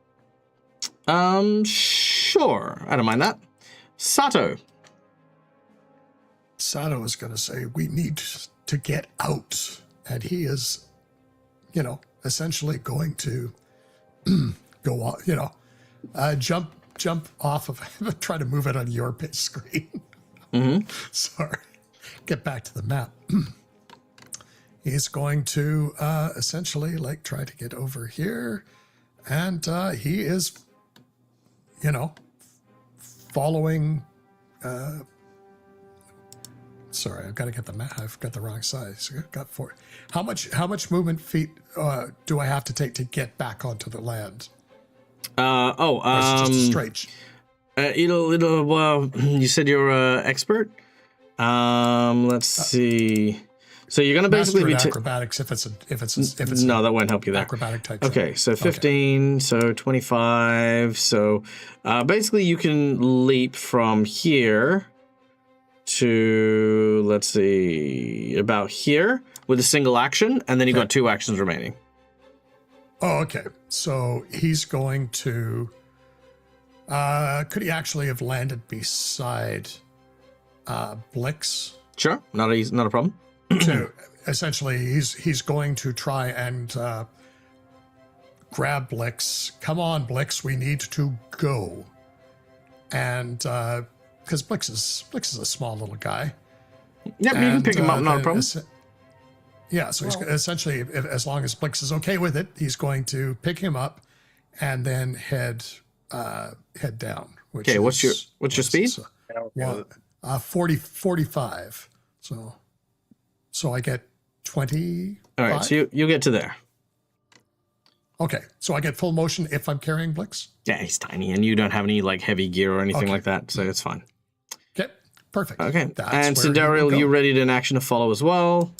Sure. I don't mind that. Sato. Sato is going to say, we need to get out. And he is, essentially going to go on, jump jump off of try to move it on your pitch screen. Sorry. Get back to the map. He's going to essentially like try to get over here, and he is, following. Sorry, I've got to get the map. I've got the wrong size. I've got 4. How much movement feet do I have to take to get back onto the land? Or is it just a straight? You said you're an expert. Let's see. So you're gonna basically be acrobatics if it's no, that won't help you there. Acrobatic type. Okay, so 15, so 25. So basically you can leap from here to, let's see, about here with a single action, and then you've got 2 actions remaining. Oh, okay. So he's going to. Could he actually have landed beside Blix? Sure, not a problem. So essentially, he's going to try and grab Blix. Come on, Blix, we need to go. And because Blix is a small little guy. Yep, you can pick him up, not a problem. Yeah, so he's essentially, as long as Blix is okay with it, he's going to pick him up and then head down. Okay, what's your speed? 45. So I get 20. All right, so you'll get to there. Okay, so I get full motion if I'm carrying Blix? Yeah, he's tiny, and you don't have any like heavy gear or anything like that, so it's fine. Okay, perfect. Okay, and Cinderella, you ready to an action to follow as well?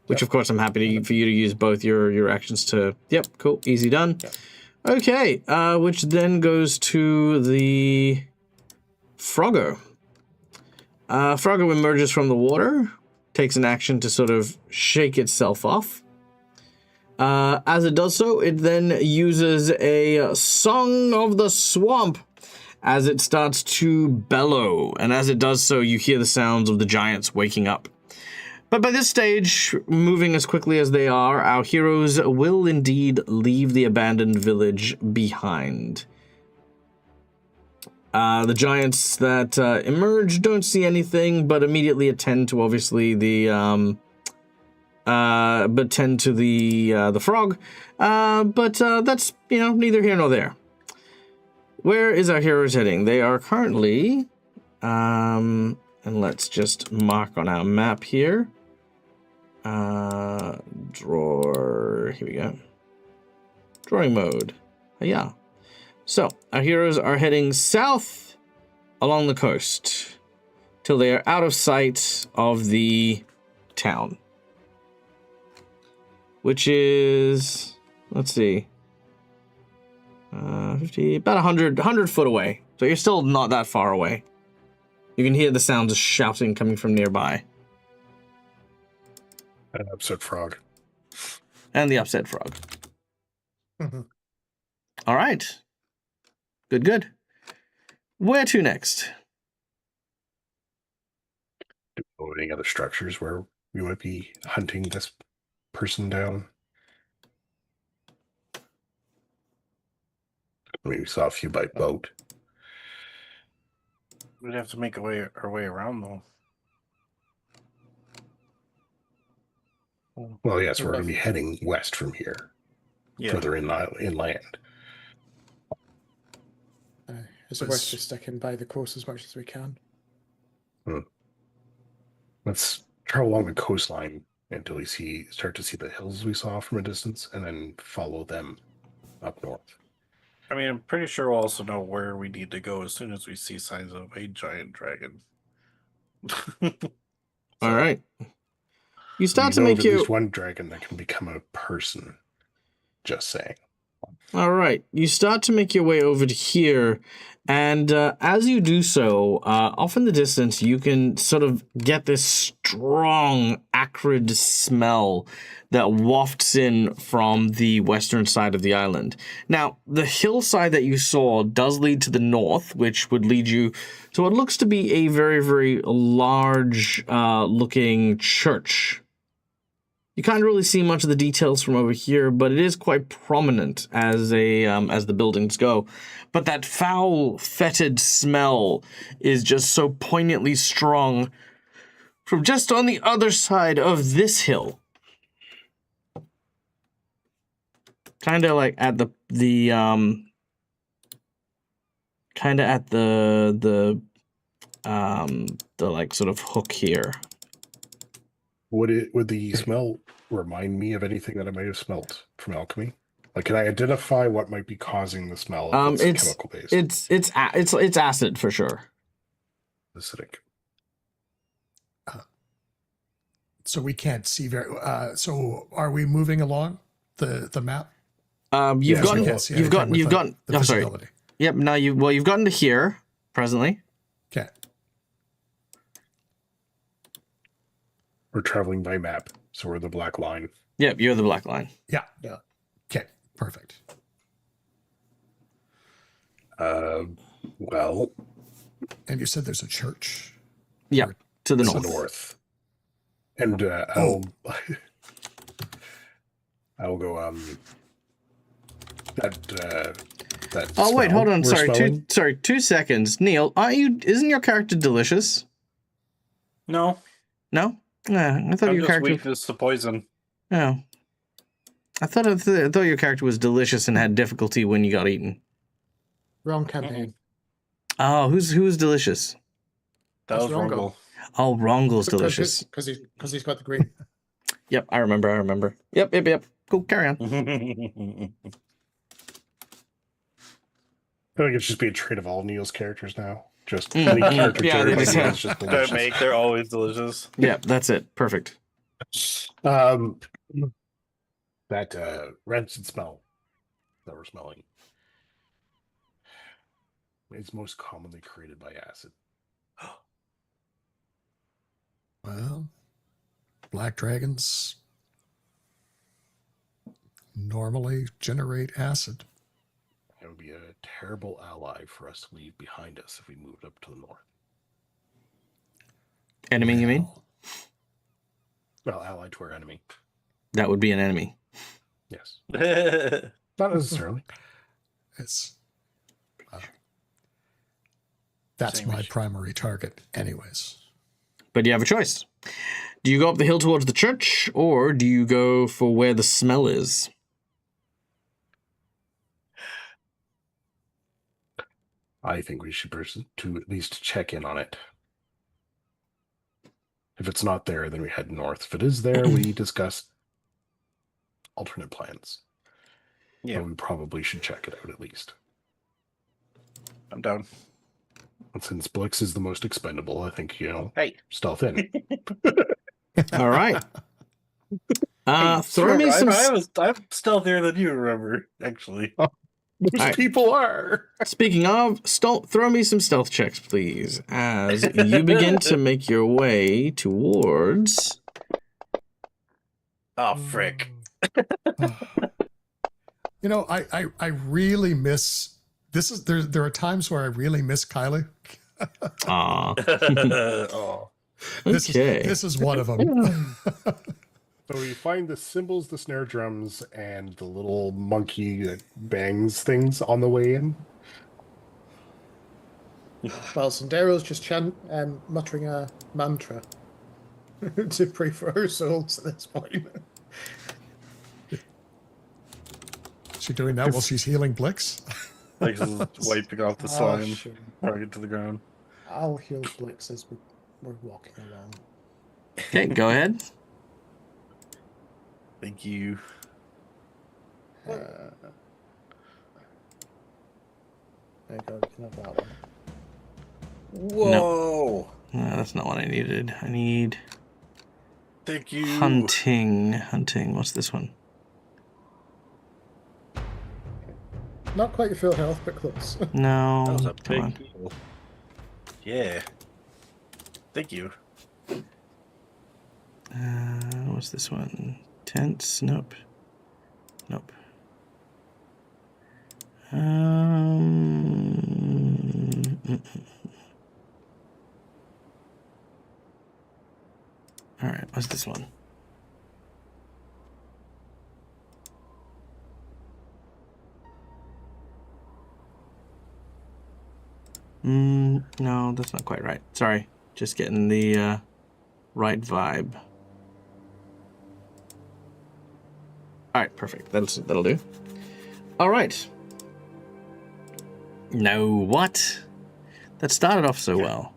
Which, of course, I'm happy for you to use both your actions to... Yep, cool, easy done. Yep. Okay, which then goes to the Froggo. Froggo emerges from the water, takes an action to sort of shake itself off. As it does so, it then uses a Song of the Swamp as it starts to bellow. And as it does so, you hear the sounds of the giants waking up. But by this stage, moving as quickly as they are, our heroes will indeed leave the abandoned village behind. The giants that emerge don't see anything, but immediately attend to obviously the frog. But that's neither here nor there. Where is our heroes heading? They are currently, and let's just mark on our map here. Drawer. Here we go. Drawing mode. Yeah. So, our heroes are heading south along the coast till they are out of sight of the town. Which is, let's see, 50, about 100 foot away. So you're still not that far away. You can hear the sounds of shouting coming from nearby. An upset frog. And the upset frog. All right. Good. Where to next? Do you know any other structures where we might be hunting this person down? I mean, we saw a few by boat. We'd have to make our way around, though. Well, yes, we're going to be heading west from here, further inland. It's worth just sticking by the coast as much as we can. Let's travel along the coastline until we start to see the hills we saw from a distance, and then follow them up north. I mean, I'm pretty sure we'll also know where we need to go as soon as we see signs of a giant dragon. All right. You start to know make of your... at least one dragon that can become a person. Just saying. All right. You start to make your way over to here, and as you do so, off in the distance, you can sort of get this strong, acrid smell that wafts in from the western side of the island. Now, the hillside that you saw does lead to the north, which would lead you to what looks to be a very, very large looking church. You can't really see much of the details from over here, but it is quite prominent as the buildings go. But that foul, fetid smell is just so poignantly strong from just on the other side of this hill. Kind of like at the like sort of hook here. Would the smell remind me of anything that I might have smelt from alchemy? Like, can I identify what might be causing the smell if it's chemical based? It's acid for sure. Acidic. So we can't see very. So are we moving along the map? You've Yes, we gotten can. you've gotten. The I'm sorry. visibility. Yep. Now you've gotten to here presently. Okay. We're traveling by map, so we're the black line. Yep. You're the black line. Yeah. Yeah. Okay. Perfect. Well, And you said there's a church. Yep. To the to north. the north. And I'll go. That. Oh wait, smell hold on. we're smelling? 2 seconds. Neil, isn't your character delicious? No, No? Nah, I thought I'm your just character. weakness to poison. Oh. I thought your character was delicious and had difficulty when you got eaten. Wrong campaign. Oh, who's delicious? That That's was wrong, Rongle. Oh, Rongel's delicious. Because he's got the green. Yep, I remember. Yep. Cool, carry on. I feel like it's just be a trait of all Neil's characters now. Just any character Yeah, trait they of just Neil have- is just Don't delicious. make, they're always delicious. Yep, that's it. Perfect. That rancid smell that we're smelling is most commonly created by acid. Well, black dragons normally generate acid. It would be a terrible ally for us to leave behind us if we moved up to the north. Enemy, you mean? Well, allied to our enemy. That would be an enemy. Yes. That's Not necessarily. It's that's my Sandwich. primary target, anyways. But you have a choice. Do you go up the hill towards the church, or do you go for where the smell is? I think we should to at least check in on it. If it's not there, then we head north. If it is there, we discuss alternate plans. Yeah. But we probably should check it out at least. I'm down. And since Blix is the most expendable, I think, Hey. stealth in. All right. Throw me Remember, some. I'm stealthier than you, remember, actually. Most Alright. people are. Speaking of, throw me some stealth checks, please, as you begin to make your way towards. Oh, frick. You know, I really miss this. There are times where I really miss Kylie. Aw. Oh. Okay. This is one of them. So we find the cymbals, the snare drums, and the little monkey that bangs things on the way in. Well, Sandero's just muttering a mantra to pray for her souls at this point. She doing that while she's healing Blix? Like just wiping off the Oh, slime, sure. throwing it to the ground. I'll heal Blix as we're walking along. Okay, go ahead. Thank you. There you go, you can have that one. Whoa! No, that's not what I needed. I need Thank you. hunting. Hunting. What's this one? Not quite your full health, but close. No. That was a Come on. big deal. Yeah. Thank you. What's this one? Tents? Nope. Nope. All right. What's this one? No, that's not quite right. Sorry. Just getting the right vibe. Alright, perfect. That'll do. Alright. No, what? That started off so well.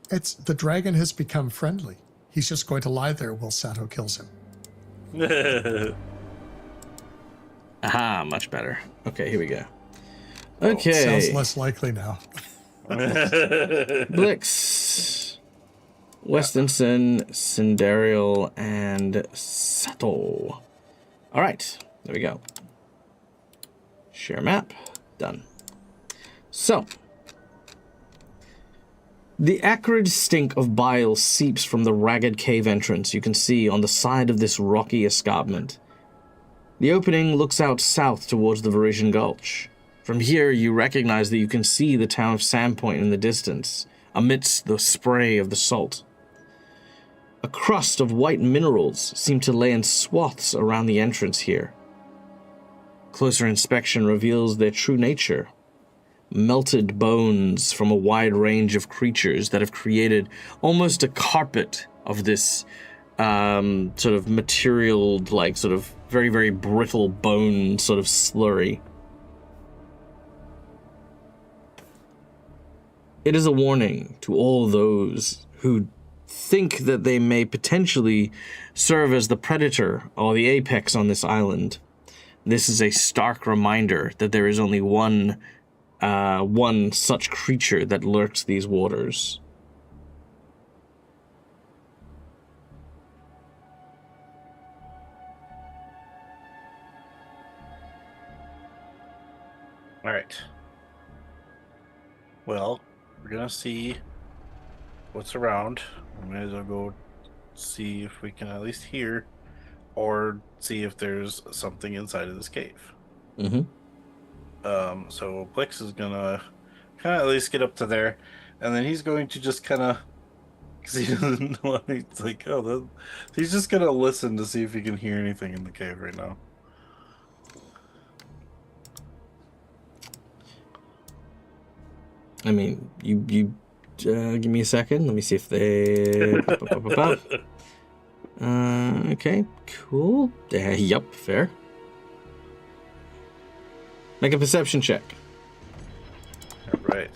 It's the dragon has become friendly. He's just going to lie there while Sato kills him. Aha, much better. Okay, here we go. Sounds Okay. less likely now. Blix, Westinson, Cinderial, and Sato. All right, there we go. Share map. Done. So, the acrid stink of bile seeps from the ragged cave entrance you can see on the side of this rocky escarpment. The opening looks out south towards the Varisian Gulch. From here, you recognize that you can see the town of Sandpoint in the distance, amidst the spray of the salt. A crust of white minerals seem to lay in swaths around the entrance here. Closer inspection reveals their true nature. Melted bones from a wide range of creatures that have created almost a carpet of this sort of material, like sort of very, very brittle bone sort of slurry. It is a warning to all those who think that they may potentially serve as the predator or the apex on this island. This is a stark reminder that there is only one such creature that lurks these waters. All right. Well, we're gonna see what's around. We might as well go see if we can at least hear, or see if there's something inside of this cave. Mm-hmm. So Blix is gonna kind of at least get up to there, and then he's going to just kind of, because he doesn't know. He's like, oh, he's just gonna listen to see if he can hear anything in the cave right now. I mean, you give me a second. Let me see if they... Okay, cool. Yup, fair. Make a perception check. All right.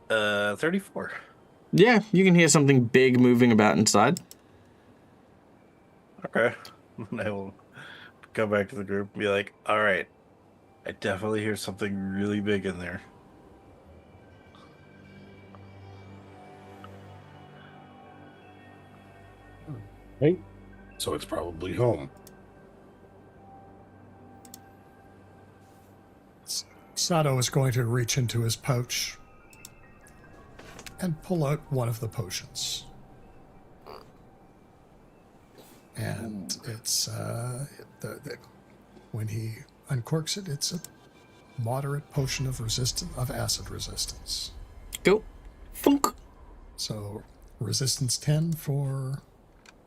34. Yeah, you can hear something big moving about inside. Okay. I will go back to the group and be like, all right, I definitely hear something really big in there. Right? So it's probably home. Sato is going to reach into his pouch and pull out one of the potions. And it's when he uncorks it, it's a moderate potion of acid resistance. Go. Funk. So resistance 10 for,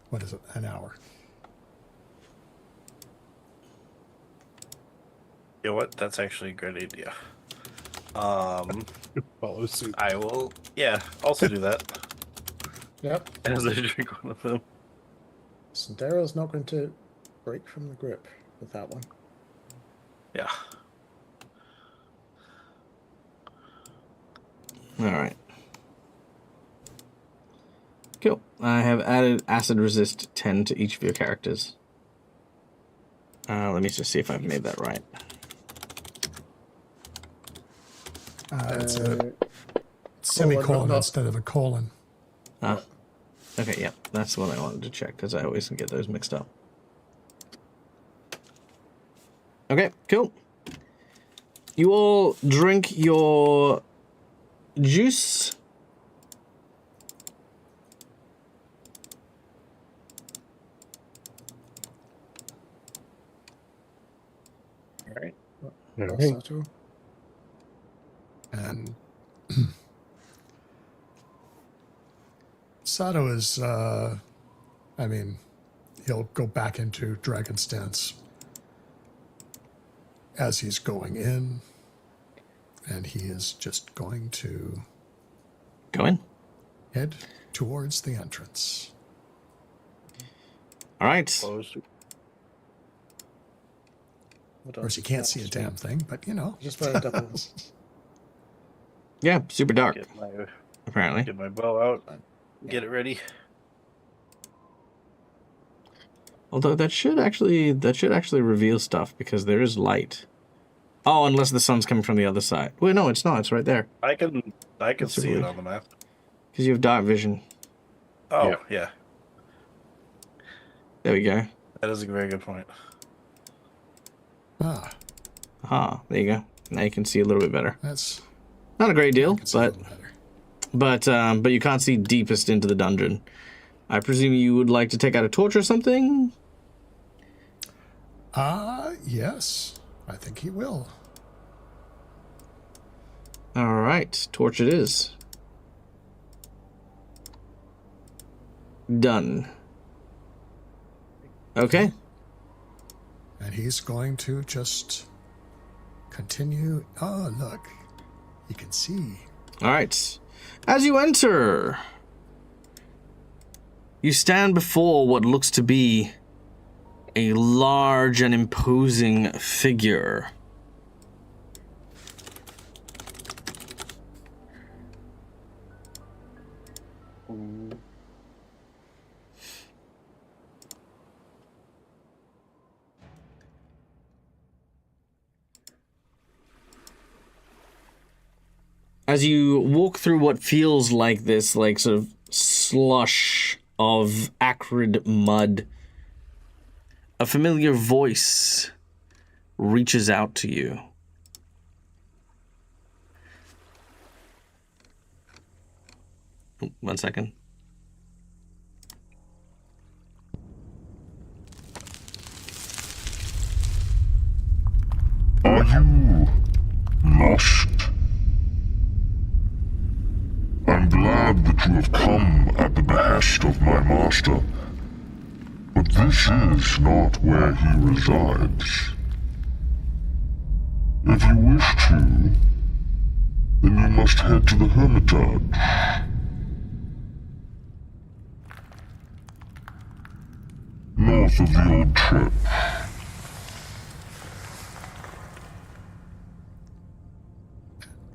what is it, an hour. You know what? That's actually a great idea. Follow suit. I will, also do that Yep. as I drink one of them. Sandero's not going to break from the grip with that one. Yeah. All right. Cool. I have added acid resist 10 to each of your characters. Let me just see if I've made that right. It's a semicolon not- instead of a colon. Okay, yeah, that's what I wanted to check because I always get those mixed up. Okay, cool. You all drink your juice. All right. All right. Sato. And Sato is, he'll go back into dragon stance as he's going in, and he is just going to Go in. head towards the entrance. All right. Closed. Of course, you can't see a damn thing, but you know. Just want to double. Yeah, super dark, apparently. Get my bow out. Get it ready. Although that should actually reveal stuff because there is light. Oh, unless the sun's coming from the other side. Wait, no, it's not. It's right there I can That's see it weird. on the map. because you have dark vision. Oh, yeah. There we go. That is a very good point. Ah, Aha, there you go. Now you can see a little bit better. that's Not a great deal, I can see a but little better. but you can't see deepest into the dungeon. I presume you would like to take out a torch or something? Yes, I think he will. All right, torch it is. Done. Okay. And he's going to just continue. Oh, look. You can see. All right. As you enter, you stand before what looks to be a large and imposing figure. As you walk through what feels like this, like sort of slush of acrid mud, a familiar voice reaches out to you. Oh, 1 second. Are you lost? I'm glad that you have come at the behest of my master, but this is not where he resides. If you wish to, then you must head to the Hermitage. North of the old church.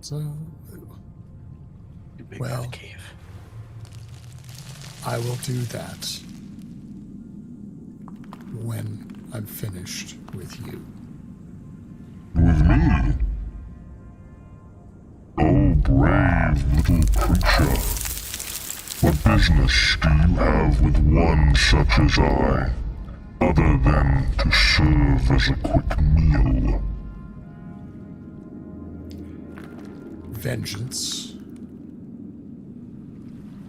So, Big Well. Red Cave. I will do that when I'm finished with you. With me? Oh, brave little creature. What business do you have with one such as I, other than to serve as a quick meal? Vengeance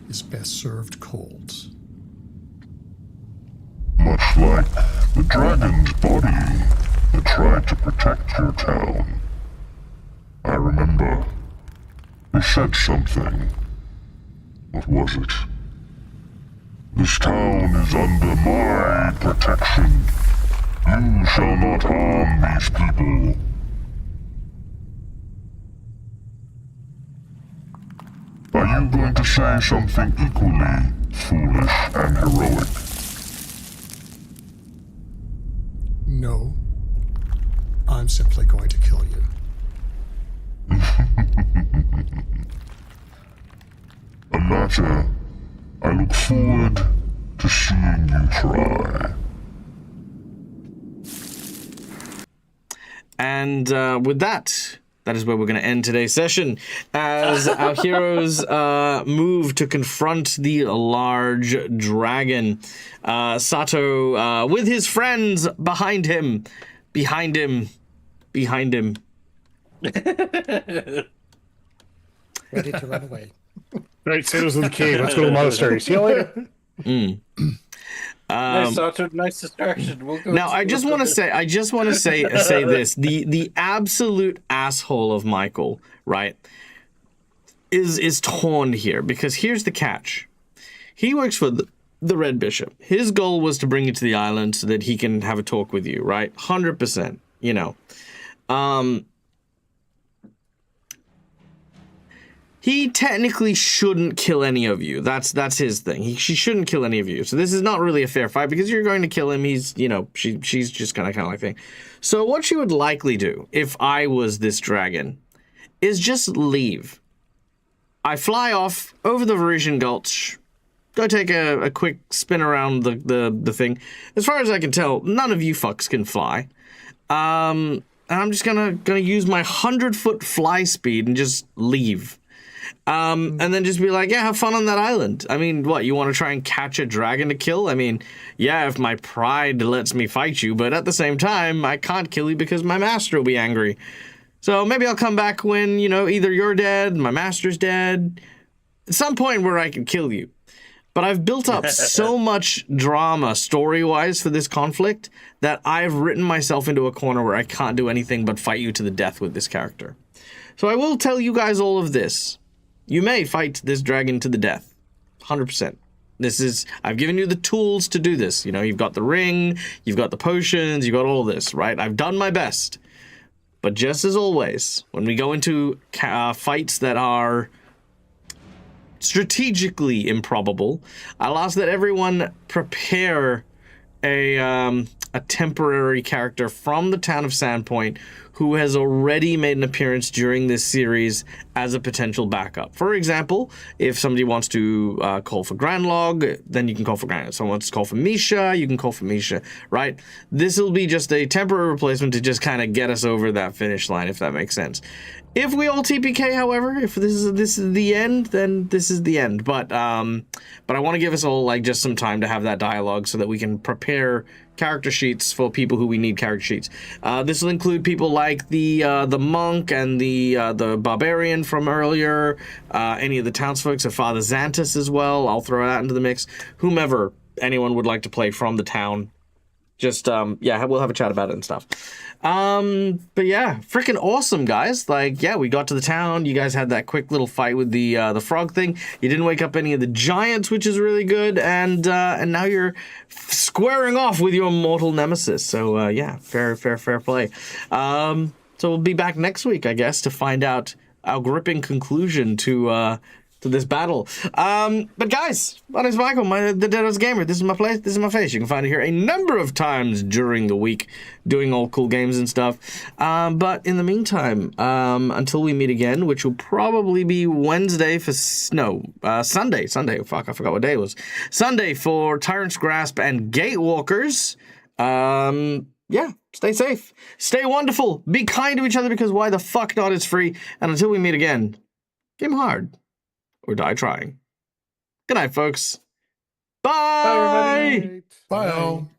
is best served cold. Much like the dragon's body that tried to protect your town. I remember. He said something. What was it? This town is under my protection. You shall not harm these people. Are you going to say something equally foolish and heroic? No, I'm simply going to kill you. A matter I look forward to seeing you try. And with that, that is where we're going to end today's session. As our heroes move to confront the large dragon, Sato, with his friends behind him. Ready to run away. Right, sailors of the cave. Let's go to the monastery. See you later. Nice, Sato, nice distraction. We'll go. Now, I just want to say this: the absolute asshole of Michael, right, is torn here because here's the catch: he works for the Red Bishop. His goal was to bring you to the island so that he can have a talk with you, right? 100%, you know. He technically shouldn't kill any of you. That's his thing. She shouldn't kill any of you. So this is not really a fair fight because you're going to kill him. He's, you know, she's just kind of like thing. So what she would likely do if I was this dragon is just leave. I fly off over the Varisian Gulch, go take a quick spin around the thing. As far as I can tell, none of you fucks can fly. And I'm just gonna use my 100-foot fly speed and just leave. And then just be like, yeah, have fun on that island. I mean, what, you want to try and catch a dragon to kill? I mean, yeah, if my pride lets me fight you, but at the same time, I can't kill you because my master will be angry. So maybe I'll come back when, you know, either you're dead, my master's dead, at some point where I can kill you. But I've built up so much drama story-wise for this conflict that I've written myself into a corner where I can't do anything but fight you to the death with this character. So I will tell you guys all of this. You may fight this dragon to the death. 100%. I've given you the tools to do this. You know, you've got the ring, you've got the potions, you've got all this, right? I've done my best. But just as always, when we go into fights that are strategically improbable, I'll ask that everyone prepare a temporary character from the town of Sandpoint who has already made an appearance during this series as a potential backup. For example, if somebody wants to call for Grandlog, then you can call for Grandlog. If someone wants to call for Misha, you can call for Misha, right? This will be just a temporary replacement to just kind of get us over that finish line, if that makes sense. If we all TPK, however, if this is the end, then this is the end. But I want to give us all like just some time to have that dialogue so that we can prepare character sheets for people who we need character sheets. This will include people like the monk and the barbarian from earlier, any of the townsfolk, so Father Xantus as well. I'll throw that into the mix. Whomever anyone would like to play from the town. Just yeah, we'll have a chat about it and stuff. But yeah, freaking awesome, guys. Like, yeah, we got to the town. You guys had that quick little fight with the frog thing. You didn't wake up any of the giants, which is really good. And now you're squaring off with your mortal nemesis. So yeah, fair play. So we'll be back next week, I guess, to find out our gripping conclusion to this battle. But guys, my name's Michael, the Deadest Gamer. This is my place, this is my face. You can find it here a number of times during the week, doing all cool games and stuff. But in the meantime, until we meet again, which will probably be Wednesday for, Sunday. Fuck, I forgot what day it was. Sunday for Tyrant's Grasp and Gatewalkers. Yeah, stay safe, stay wonderful, be kind to each other because why the fuck not? It's free. And until we meet again, game hard. Or die trying. Good night, folks. Bye! Bye, all.